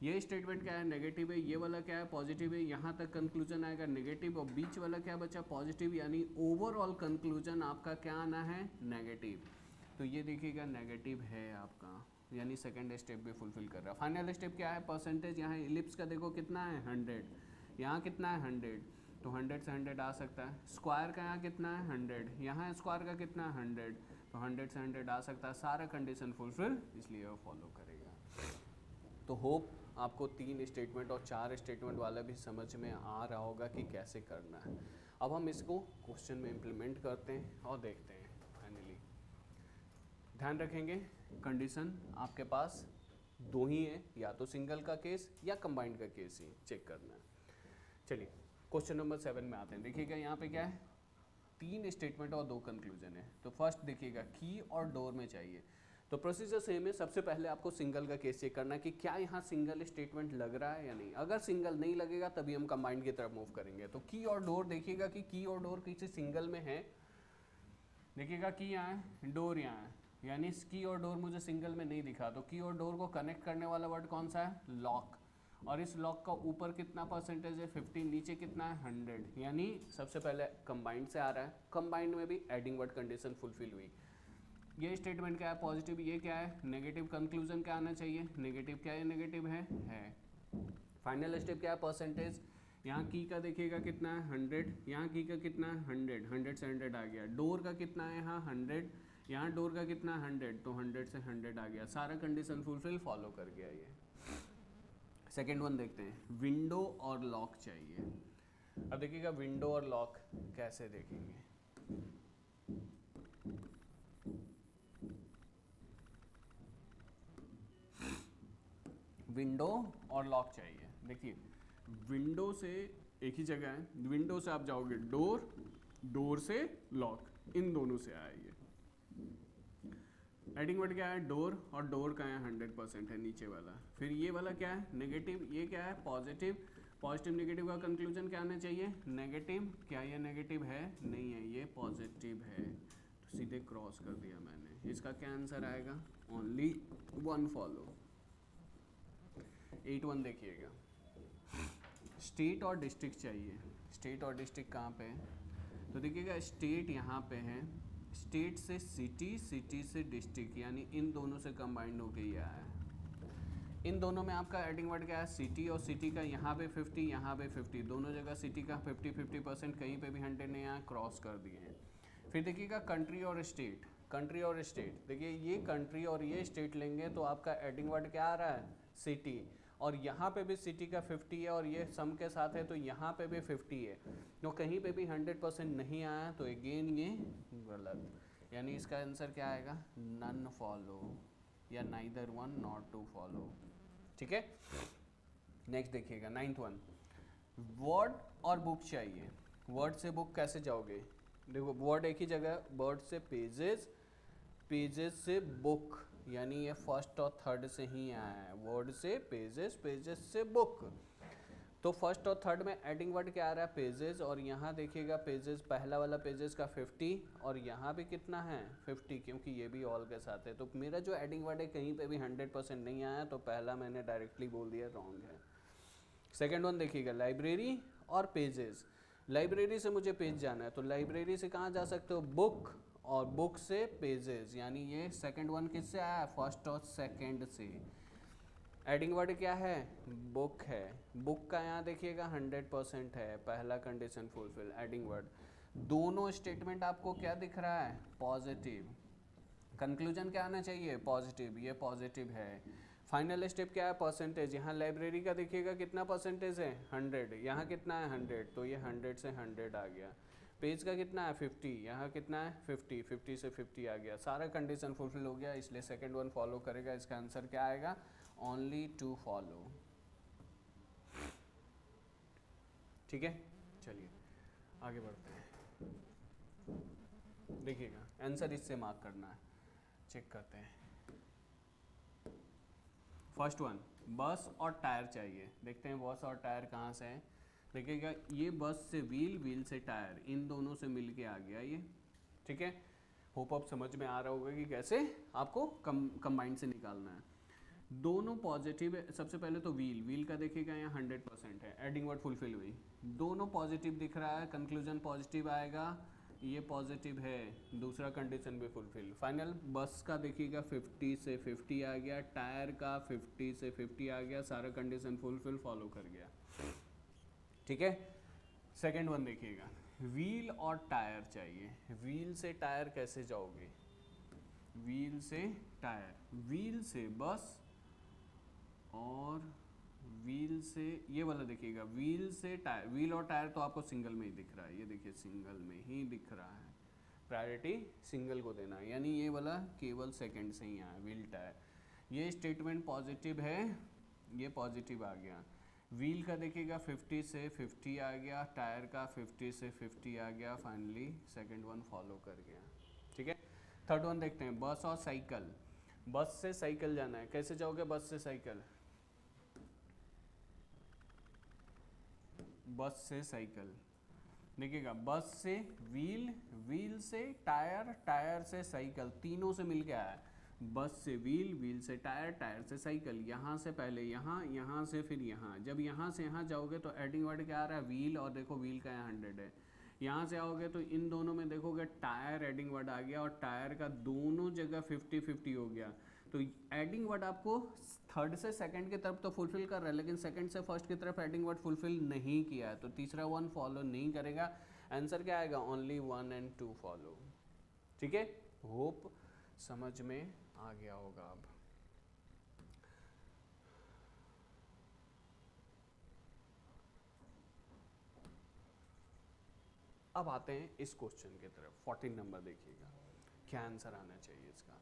S1: ये स्टेटमेंट क्या है, नेगेटिव है, ये वाला क्या है, पॉजिटिव है। यहाँ तक कंक्लूजन आएगा नेगेटिव, और बीच वाला क्या बचा, पॉजिटिव। यानी ओवरऑल कंक्लूजन आपका क्या आना है, नेगेटिव। तो ये देखिएगा नेगेटिव है आपका, यानी सेकंड स्टेप भी फुलफिल कर रहा है। फाइनल स्टेप क्या है, परसेंटेज। यहाँ इलिप्स का देखो कितना है, 100, यहाँ कितना है, 100, तो 100 से 100 आ सकता है। स्क्वायर का यहाँ कितना है, 100, यहाँ स्क्वायर का कितना है, 100, तो 100 से 100 आ सकता है। सारा कंडीशन फुलफिल, इसलिए वो फॉलो करेगा। तो होप आपको 3 स्टेटमेंट और 4 स्टेटमेंट वाला भी समझ में आ रहा होगा कि कैसे करना है। अब हम इसको क्वेश्चन में इम्प्लीमेंट करते हैं और देखते हैं। फाइनली ध्यान रखेंगे, कंडीशन आपके पास दो ही है, या तो सिंगल का केस या कंबाइंड का केस ही चेक करना है। चलिए क्वेश्चन नंबर 7 में आते हैं। देखिएगा यहाँ पे क्या है, 3 स्टेटमेंट और 2 कंक्लूजन है। तो फर्स्ट देखिएगा की और डोर में चाहिए। तो प्रोसीजर सेम है, सबसे पहले आपको सिंगल का केस चेक करना है कि क्या यहाँ सिंगल स्टेटमेंट लग रहा है या नहीं। अगर सिंगल नहीं लगेगा तभी हम कंबाइंड की तरफ मूव करेंगे। तो की और डोर देखिएगा कि की और डोर किसी सिंगल में है। देखिएगा की यहाँ है, डोर यहाँ है, यानी की और डोर मुझे सिंगल में नहीं दिखा। तो की और डोर को कनेक्ट करने वाला वर्ड कौन सा है, लॉक। और इस लॉक का ऊपर कितना परसेंटेज है, 50, नीचे कितना है, 100। यानी सबसे पहले कंबाइंड से आ रहा है, कंबाइंड में भी एडिंग वर्ड कंडीशन फुलफिल हुई। ये स्टेटमेंट क्या है, पॉजिटिव, ये क्या है, नेगेटिव। कंक्लूजन क्या आना चाहिए, नेगेटिव। क्या ये नेगेटिव है। फाइनल स्टेप क्या है, परसेंटेज। यहाँ की का देखिएगा कितना है, 100, यहाँ की का कितना है, 100, 100 से 100 आ गया। डोर का कितना है यहाँ, 100, यहाँ डोर का कितना है, 100, तो 100 से 100 आ गया। सारा कंडीशन फुलफिल, फॉलो कर गया ये। सेकेंड वन देखते हैं, विंडो और लॉक चाहिए। अब देखिएगा विंडो और लॉक कैसे देखेंगे। विंडो और लॉक चाहिए। देखिए विंडो से एक ही जगह है, विंडो से आप जाओगे डोर, डोर से लॉक, इन दोनों से आएंगे। एडिंग वर्ड क्या है, डोर, और डोर का यहाँ 100% है नीचे वाला। फिर ये वाला क्या है, नेगेटिव, ये क्या है, पॉजिटिव। पॉजिटिव नेगेटिव का कंक्लूजन क्या आना चाहिए, नेगेटिव। क्या ये नेगेटिव है, नहीं है, ये पॉजिटिव है, तो सीधे क्रॉस कर दिया मैंने। इसका क्या आंसर आएगा, ओनली 1 फॉलो। 8-1 देखिएगा, स्टेट और डिस्ट्रिक्ट चाहिए। स्टेट और डिस्ट्रिक्ट कहाँ पे है? तो देखिएगा स्टेट यहाँ पे है, स्टेट से सिटी, सिटी से डिस्ट्रिक्ट, यानी इन दोनों से कंबाइंड होके ये आया है। इन दोनों में आपका एडिंग वर्ड क्या है? सिटी, और सिटी का यहाँ पे 50, यहाँ पे 50, दोनों जगह सिटी का 50-50%, कहीं पे भी 100 ने यहाँ क्रॉस कर दिए हैं। फिर देखिएगा कंट्री और स्टेट, कंट्री और स्टेट, देखिए ये कंट्री और ये स्टेट लेंगे तो आपका एडिंग वर्ड क्या आ रहा है? सिटी, और यहाँ पे भी सिटी का 50 है और ये सम के साथ है तो यहाँ पे भी 50 है, तो कहीं पे भी 100% नहीं आया तो अगेन ये गलत, यानी इसका आंसर क्या आएगा? नन फॉलो, या neither one not two follow. ठीक है, नेक्स्ट देखिएगा 9th वन, वर्ड और बुक चाहिए। वर्ड से बुक कैसे जाओगे? देखो वर्ड एक ही जगह, वर्ड से पेजेस, पेजेस से बुक, यानी ये फर्स्ट और थर्ड से ही आया है, वर्ड से पेजेस, पेजेस से बुक। तो फर्स्ट और थर्ड में एडिंग वर्ड क्या आ रहा है? पेजेस, और यहाँ देखिएगा पेजेस, पहला वाला पेजेस का 50 और यहाँ भी कितना है? 50, क्योंकि ये भी ऑल के साथ है। तो मेरा जो एडिंग वर्ड है कहीं पे भी 100% नहीं आया, तो पहला मैंने डायरेक्टली बोल दिया रॉन्ग है। सेकेंड वन देखिएगा, लाइब्रेरी और पेजेस। लाइब्रेरी से मुझे पेज जाना है, तो लाइब्रेरी से कहाँ जा सकते हो? बुक, और बुक से पेजेस, यानी ये सेकेंड वन किससे आया? फर्स्ट और सेकेंड से। एडिंग वर्ड क्या है? बुक है, बुक का यहाँ देखिएगा 100% है, पहला कंडीशन फुलफिल। एडिंग वर्ड, दोनों स्टेटमेंट आपको क्या दिख रहा है? पॉजिटिव। कंक्लूजन क्या आना चाहिए? पॉजिटिव, ये पॉजिटिव है। फाइनल स्टेप क्या है? परसेंटेज। यहाँ लाइब्रेरी का देखिएगा कितना परसेंटेज है? 100, यहाँ कितना है? 100, तो ये 100 से 100 आ गया। पेज का कितना है? 50, यहाँ कितना है? 50, 50 से 50 आ गया, सारा कंडीशन फुलफिल हो गया, इसलिए सेकंड वन फॉलो करेगा। इसका आंसर क्या आएगा? Only two follow. ठीक है, चलिए आगे बढ़ते हैं। देखिएगा आंसर इससे मार्क करना है, चेक करते हैं। फर्स्ट वन, बस और टायर चाहिए। देखते हैं बस और टायर कहाँ से है। देखिएगा ये बस से व्हील, व्हील से टायर, इन दोनों से मिल के आ गया ये। ठीक है, होप आप समझ में आ रहा होगा कि कैसे आपको कंबाइंड से निकालना है। दोनों पॉजिटिव है। सबसे पहले तो व्हील, व्हील का देखिएगा यहाँ 100% है, एडिंग वर्ड फुलफिल हुई, दोनों पॉजिटिव दिख रहा है, कंक्लूजन पॉजिटिव आएगा, ये पॉजिटिव है, दूसरा कंडीशन भी फुलफिल। फाइनल बस का देखिएगा 50 से 50 आ गया, टायर का 50 से 50 आ गया, सारा कंडीशन फुलफिल, फॉलो कर गया। ठीक है, सेकेंड वन देखिएगा, व्हील और टायर चाहिए। व्हील से टायर कैसे जाओगे? व्हील से टायर, व्हील से बस, और व्हील से ये वाला देखिएगा, व्हील से टायर। व्हील और टायर तो आपको सिंगल में ही दिख रहा है, ये देखिए सिंगल में ही दिख रहा है, प्रायोरिटी सिंगल को देना है, यानी ये वाला केवल सेकंड से ही आया, व्हील टायर। ये स्टेटमेंट पॉजिटिव है, ये पॉजिटिव आ गया। व्हील का देखिएगा 50 से 50 आ गया, टायर का 50 से 50 आ गया, फाइनली सेकंड वन फॉलो कर गया। ठीक है, थर्ड वन देखते हैं, बस और साइकिल। बस से साइकिल जाना है, कैसे जाओगे बस से साइकिल? बस से साइकिल देखिएगा, बस से व्हील, व्हील से टायर, टायर से साइकिल, तीनों से मिल के आया है। बस से व्हील, व्हील से टायर, टायर से साइकिल। यहाँ से पहले यहाँ, यहाँ से फिर यहाँ, जब यहाँ से यहाँ जाओगे तो एडिंग वर्ड क्या आ रहा है? व्हील, और देखो व्हील का यहाँ 100 है। यहाँ से आओगे तो इन दोनों में देखोगे टायर, एडिंग वर्ड आ गया, और टायर का दोनों जगह 50-50 हो गया। तो एडिंग वर्ड आपको थर्ड से सेकंड की तरफ तो फुलफिल कर रहा है, लेकिन सेकंड से फर्स्ट की तरफ एडिंग वर्ड फुलफिल नहीं किया है, तो तीसरा वन फॉलो नहीं करेगा। आंसर क्या आएगा? Only 1 and 2 follow. ठीक है, होप समझ में आ गया होगा। अब आते हैं इस क्वेश्चन की तरफ। 14 नंबर देखिएगा, क्या आंसर आना चाहिए इसका।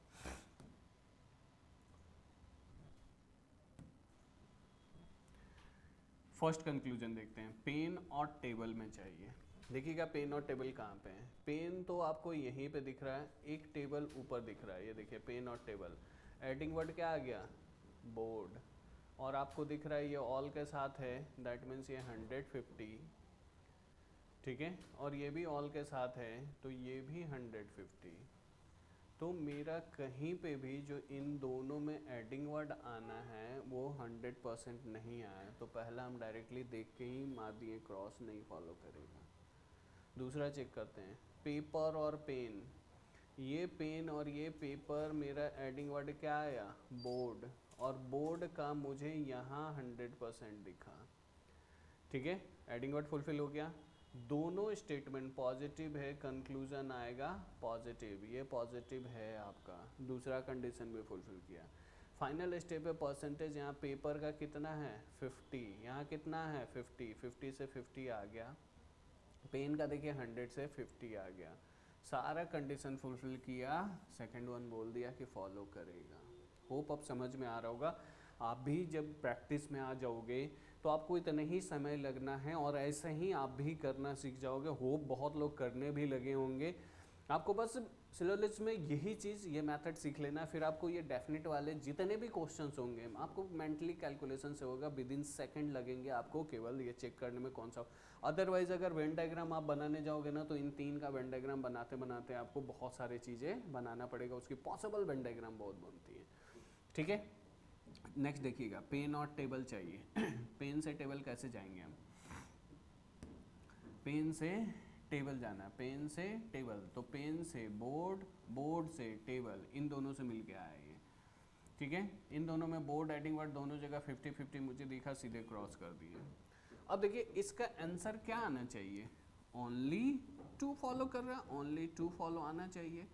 S1: फर्स्ट कंक्लूजन देखते हैं, पेन और टेबल में चाहिए। देखिएगा पेन और टेबल कहाँ पे है? पेन तो आपको यहीं पे दिख रहा है, एक टेबल ऊपर दिख रहा है, ये देखिए पेन और टेबल। एडिंग वर्ड क्या आ गया? बोर्ड, और आपको दिख रहा है ये ऑल के साथ है, दैट मीन्स ये 150। ठीक है, और ये भी ऑल के साथ है, तो ये भी 150। तो मेरा कहीं पे भी जो इन दोनों में एडिंग वर्ड आना है वो 100% नहीं आया, तो पहला हम डायरेक्टली देख के ही मार दिए क्रॉस, नहीं फॉलो करेगा। दूसरा चेक करते हैं, पेपर और पेन। ये पेन और ये पेपर, मेरा एडिंग वर्ड क्या आया, बोर्ड, और बोर्ड का मुझे यहाँ 100% दिखा। ठीक है, एडिंग वर्ड फुलफिल हो गया। दोनों स्टेटमेंट पॉजिटिव है, कंक्लूजन आएगा पॉजिटिव, ये पॉजिटिव है आपका। दूसरा कंडीशन भी फुलफिल किया। फाइनल स्टेप है परसेंटेज, यहाँ पेपर का कितना है 50, यहाँ कितना है 50, 50 से 50 आ गया। पेन का देखिए 100 से 50 आ गया। सारा कंडीशन फुलफिल किया, सेकंड वन बोल दिया कि फॉलो करेगा। होप अब समझ में आ रहा होगा। आप भी जब प्रैक्टिस में आ जाओगे तो आपको इतना ही समय लगना है और ऐसे ही आप भी करना सीख जाओगे। होप बहुत लोग करने भी लगे होंगे। आपको बस सिलोलिस्ट में यही चीज़, ये मेथड सीख लेना, फिर आपको ये डेफिनेट वाले जितने भी क्वेश्चंस होंगे आपको मेंटली कैलकुलेशन से होगा, विद इन सेकेंड लगेंगे आपको केवल ये चेक करने में कौन सा। अदरवाइज अगर वेन डायग्राम आप बनाने जाओगे ना तो इन 3 का वेन डायग्राम बनाते बनाते आपको बहुत सारी चीज़ें बनाना पड़ेगा, उसकी पॉसिबल वेन डायग्राम बहुत बनती है। ठीक है, नेक्स्ट देखिएगा, पेन और टेबल चाहिए। पेन से टेबल कैसे जाएंगे हम, पेन से टेबल जाना है, पेन से टेबल, तो पेन से बोर्ड, बोर्ड से टेबल, इन दोनों से मिल के आया ये। ठीक है, इन दोनों में बोर्ड एडिंग वर्ड दोनों जगह 50-50 मुझे दिखा, सीधे क्रॉस कर दिए। अब देखिए इसका आंसर क्या आना चाहिए, ओनली 2 फॉलो कर रहा है, ओनली 2 फॉलो आना चाहिए।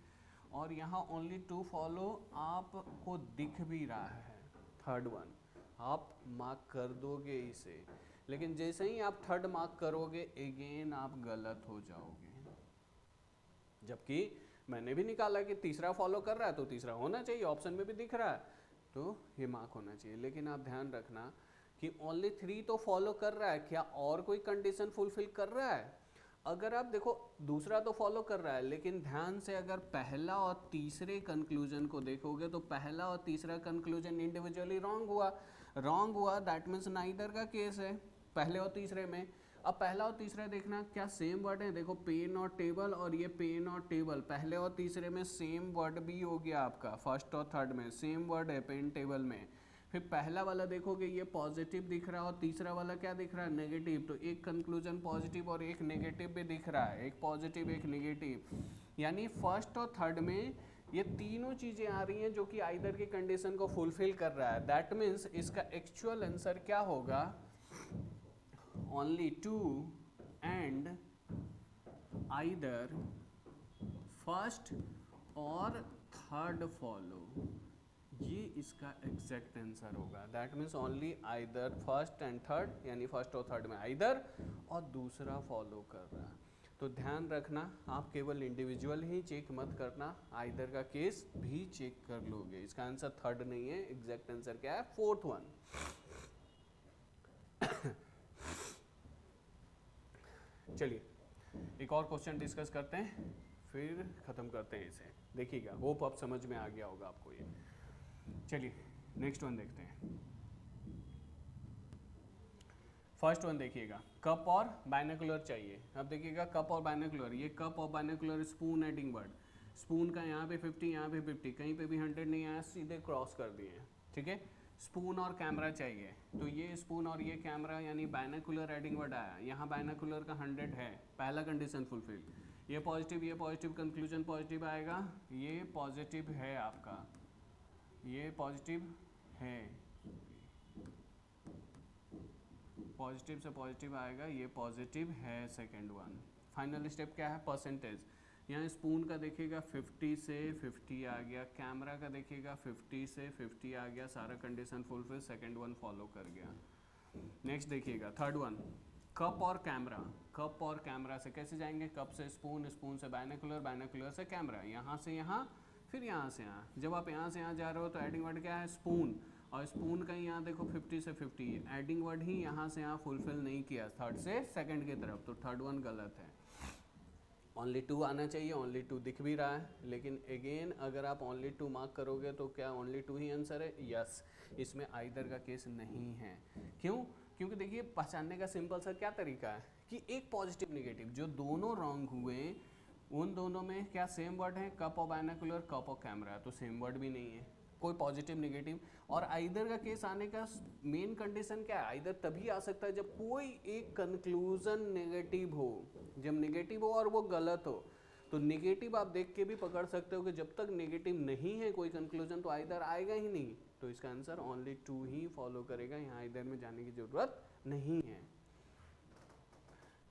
S1: और यहाँ ओनली 2 फॉलो आपको दिख भी रहा है, थर्ड वन आप मार्क कर दोगे इसे, लेकिन जैसे ही आप थर्ड मार्क करोगे अगेन आप गलत हो जाओगे। जबकि मैंने भी निकाला कि तीसरा फॉलो कर रहा है तो तीसरा होना चाहिए, ऑप्शन में भी दिख रहा है तो ये मार्क होना चाहिए। लेकिन आप ध्यान रखना कि ओनली 3 तो फॉलो कर रहा है, क्या और कोई कंडीशन फुलफिल कर रहा है? अगर आप देखो दूसरा तो फॉलो कर रहा है, लेकिन ध्यान से अगर पहला और तीसरे कंक्लूजन को देखोगे तो पहला और तीसरा कंक्लूजन इंडिविजुअली रॉन्ग हुआ। रॉन्ग हुआ दैट मीन्स नाइदर का केस है पहले और तीसरे में। अब पहला और तीसरा देखना क्या सेम वर्ड है, देखो पेन और टेबल, और ये पेन और टेबल पहले और तीसरे में सेम वर्ड भी हो गया आपका, फर्स्ट और थर्ड में सेम वर्ड है पेन टेबल में। फिर पहला वाला देखोगे ये पॉजिटिव दिख रहा है और तीसरा वाला क्या दिख रहा है, नेगेटिव, तो एक कंक्लूजन पॉजिटिव और एक नेगेटिव भी दिख रहा है, एक पॉजिटिव एक नेगेटिव। यानी फर्स्ट और थर्ड में ये तीनों चीजें आ रही हैं जो कि आइदर की कंडीशन को फुलफिल कर रहा है। दैट मीन्स इसका एक्चुअल आंसर क्या होगा, ओनली 2 एंड आइदर फर्स्ट और थर्ड फॉलो, ये इसका एग्जैक्ट आंसर होगा। That means only either first and third, यानी फर्स्ट और थर्ड में आइदर और दूसरा फॉलो कर रहा है। तो ध्यान रखना आप केवल इंडिविजुअल ही चेक मत करना, आइदर का केस भी चेक कर लोगे। इसका आंसर थर्ड नहीं है, एग्जैक्ट आंसर क्या है, फोर्थ वन। चलिए एक और क्वेश्चन डिस्कस करते हैं फिर खत्म करते हैं इसे। देखिएगा होप अब समझ में आ गया होगा आपको ये। चलिए नेक्स्ट वन देखते हैं। फर्स्ट वन देखिएगा, कप और बाइनोकुलर चाहिए। अब देखिएगा कप और बाइनोकुलर, ये कप और binocular spoon adding word, spoon का यहाँ पे 50 यहाँ पे 50, कहीं पे भी 100 नहीं आया, सीधे क्रॉस कर दिए। ठीक है, स्पून और कैमरा चाहिए, तो ये स्पून और ये कैमरा यानी बाइनोकुलर एडिंग वर्ड आया, यहाँ बाइनोकुलर का 100 है, पहला कंडीशन फुलफिल। ये पॉजिटिव कंक्लूजन पॉजिटिव आएगा, ये पॉजिटिव है आपका, ये पॉजिटिव है, पॉजिटिव से पॉजिटिव आएगा, ये पॉजिटिव है सेकंड वन। फाइनल स्टेप क्या है, परसेंटेज। यहाँ स्पून का देखिएगा 50 से 50 आ गया, कैमरा का देखिएगा 50 से 50 आ गया, सारा condition fulfil, second one follow कर गया। नेक्स्ट देखिएगा थर्ड वन, कप और कैमरा। कप और कैमरा से कैसे जाएंगे, कप से स्पून, स्पून से बाइनोकुलर, बाइनोकुलर से कैमरा, यहाँ से यहाँ फिर यहाँ से यहाँ। जब आप यहाँ से यहाँ जा रहे हो तो एडिंग वर्ड क्या है, स्पून, और स्पून का यहाँ देखो 50 से 50, एडिंग वर्ड ही यहाँ से यहाँ फुलफिल नहीं किया थर्ड से सेकंड की तरफ, तो थर्ड वन गलत है। ओनली 2 आना चाहिए, ओनली 2 दिख भी रहा है, लेकिन अगेन अगर आप ओनली 2 मार्क करोगे तो क्या ओनली 2 ही आंसर है, यस। इसमें आइदर का केस नहीं है। क्यों, क्योंकि देखिए पहचानने का सिंपल सा क्या तरीका है कि एक पॉजिटिव नेगेटिव जो दोनों रॉन्ग हुए उन दोनों में क्या सेम वर्ड है? कप और बायनोकुलर, कप और कैमरा, तो सेम वर्ड भी नहीं है। कोई पॉजिटिव नेगेटिव, और आइदर का केस आने का मेन कंडीशन क्या है? आइदर तभी आ सकता है जब कोई एक कंक्लूजन नेगेटिव हो, जब नेगेटिव हो और वो गलत हो। तो नेगेटिव आप देख के भी पकड़ सकते हो कि जब तक नेगेटिव नहीं है कोई कंक्लूजन तो आइदर आएगा ही नहीं, तो इसका आंसर ओनली टू ही फॉलो करेगा, यहाँ आइदर में जाने की जरूरत नहीं है।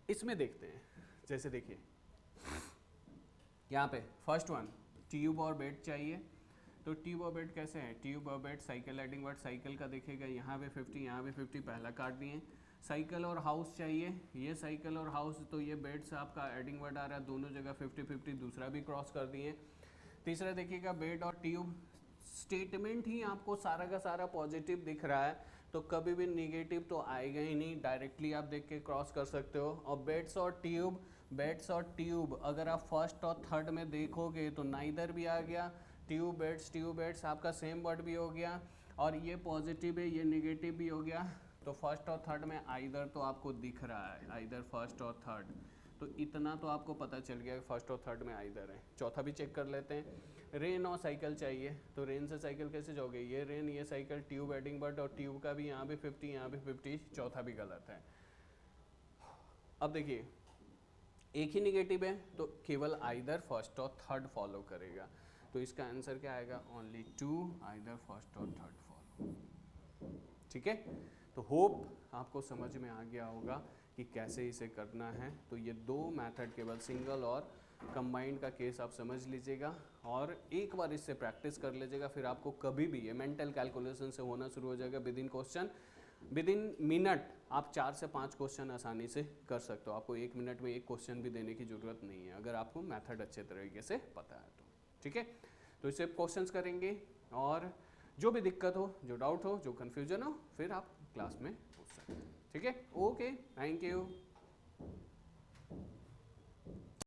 S1: इसमें देखते हैं, जैसे देखिए यहाँ पे फर्स्ट वन ट्यूब और बेड चाहिए, तो ट्यूब और बेड कैसे है? ट्यूब और bed cycle adding word, cycle का देखेगा यहाँ पे 50, यहाँ पे 50, पहला काट दिए। साइकिल और हाउस चाहिए, ये साइकिल और हाउस, तो ये बेड से आपका एडिंग वर्ड आ रहा है, दोनों जगह 50-50, दूसरा भी क्रॉस कर दिए। तीसरा देखिएगा बेड और ट्यूब, स्टेटमेंट ही आपको सारा का सारा पॉजिटिव दिख रहा है, तो कभी भी नेगेटिव तो आएगा ही नहीं, डायरेक्टली आप देख के क्रॉस कर सकते हो। और बेड्स और ट्यूब, बेड्स और ट्यूब अगर आप फर्स्ट और थर्ड में देखोगे तो नाइदर भी आ गया, ट्यूब बेड्स आपका सेम वर्ड भी हो गया, और ये पॉजिटिव है ये नेगेटिव भी हो गया, तो फर्स्ट और थर्ड में आइदर तो आपको दिख रहा है, आइदर फर्स्ट और थर्ड, तो इतना तो आपको पता चल गया कि फर्स्ट और थर्ड में आइदर है। चौथा भी चेक कर लेते हैं। रेन और साइकिल चाहिए, तो रेन से साइकिल कैसे जाओगे? ये रेन ये साइकिल, ट्यूब एडिंग वर्ड, और ट्यूब का भी यहाँ भी 50 यहाँ भी 50, चौथा भी गलत है। अब देखिए एक ही निगेटिव है तो केवल आइदर फर्स्ट और थर्ड फॉलो करेगा, तो इसका आंसर क्या आएगा? ओनली टू, आइदर फर्स्ट और थर्ड फॉलो। ठीक है, तो होप आपको समझ में आ गया होगा कि कैसे इसे करना है। तो ये दो मेथड केवल सिंगल और कंबाइंड का केस आप समझ लीजिएगा और एक बार इससे प्रैक्टिस कर लीजिएगा, फिर आपको कभी भी ये मेंटल कैलकुलेशन से होना शुरू हो जाएगा। विद इन मिनट आप 4 से 5 क्वेश्चन आसानी से कर सकते हो। आपको 1 मिनट में एक क्वेश्चन भी देने की ज़रूरत नहीं है अगर आपको मेथड अच्छे तरीके से पता है तो। ठीक है, तो इसे क्वेश्चंस करेंगे और जो भी दिक्कत हो, जो डाउट हो, जो कन्फ्यूजन हो, फिर आप क्लास में पूछ सकते हैं। ठीक है, ओके, थैंक यू।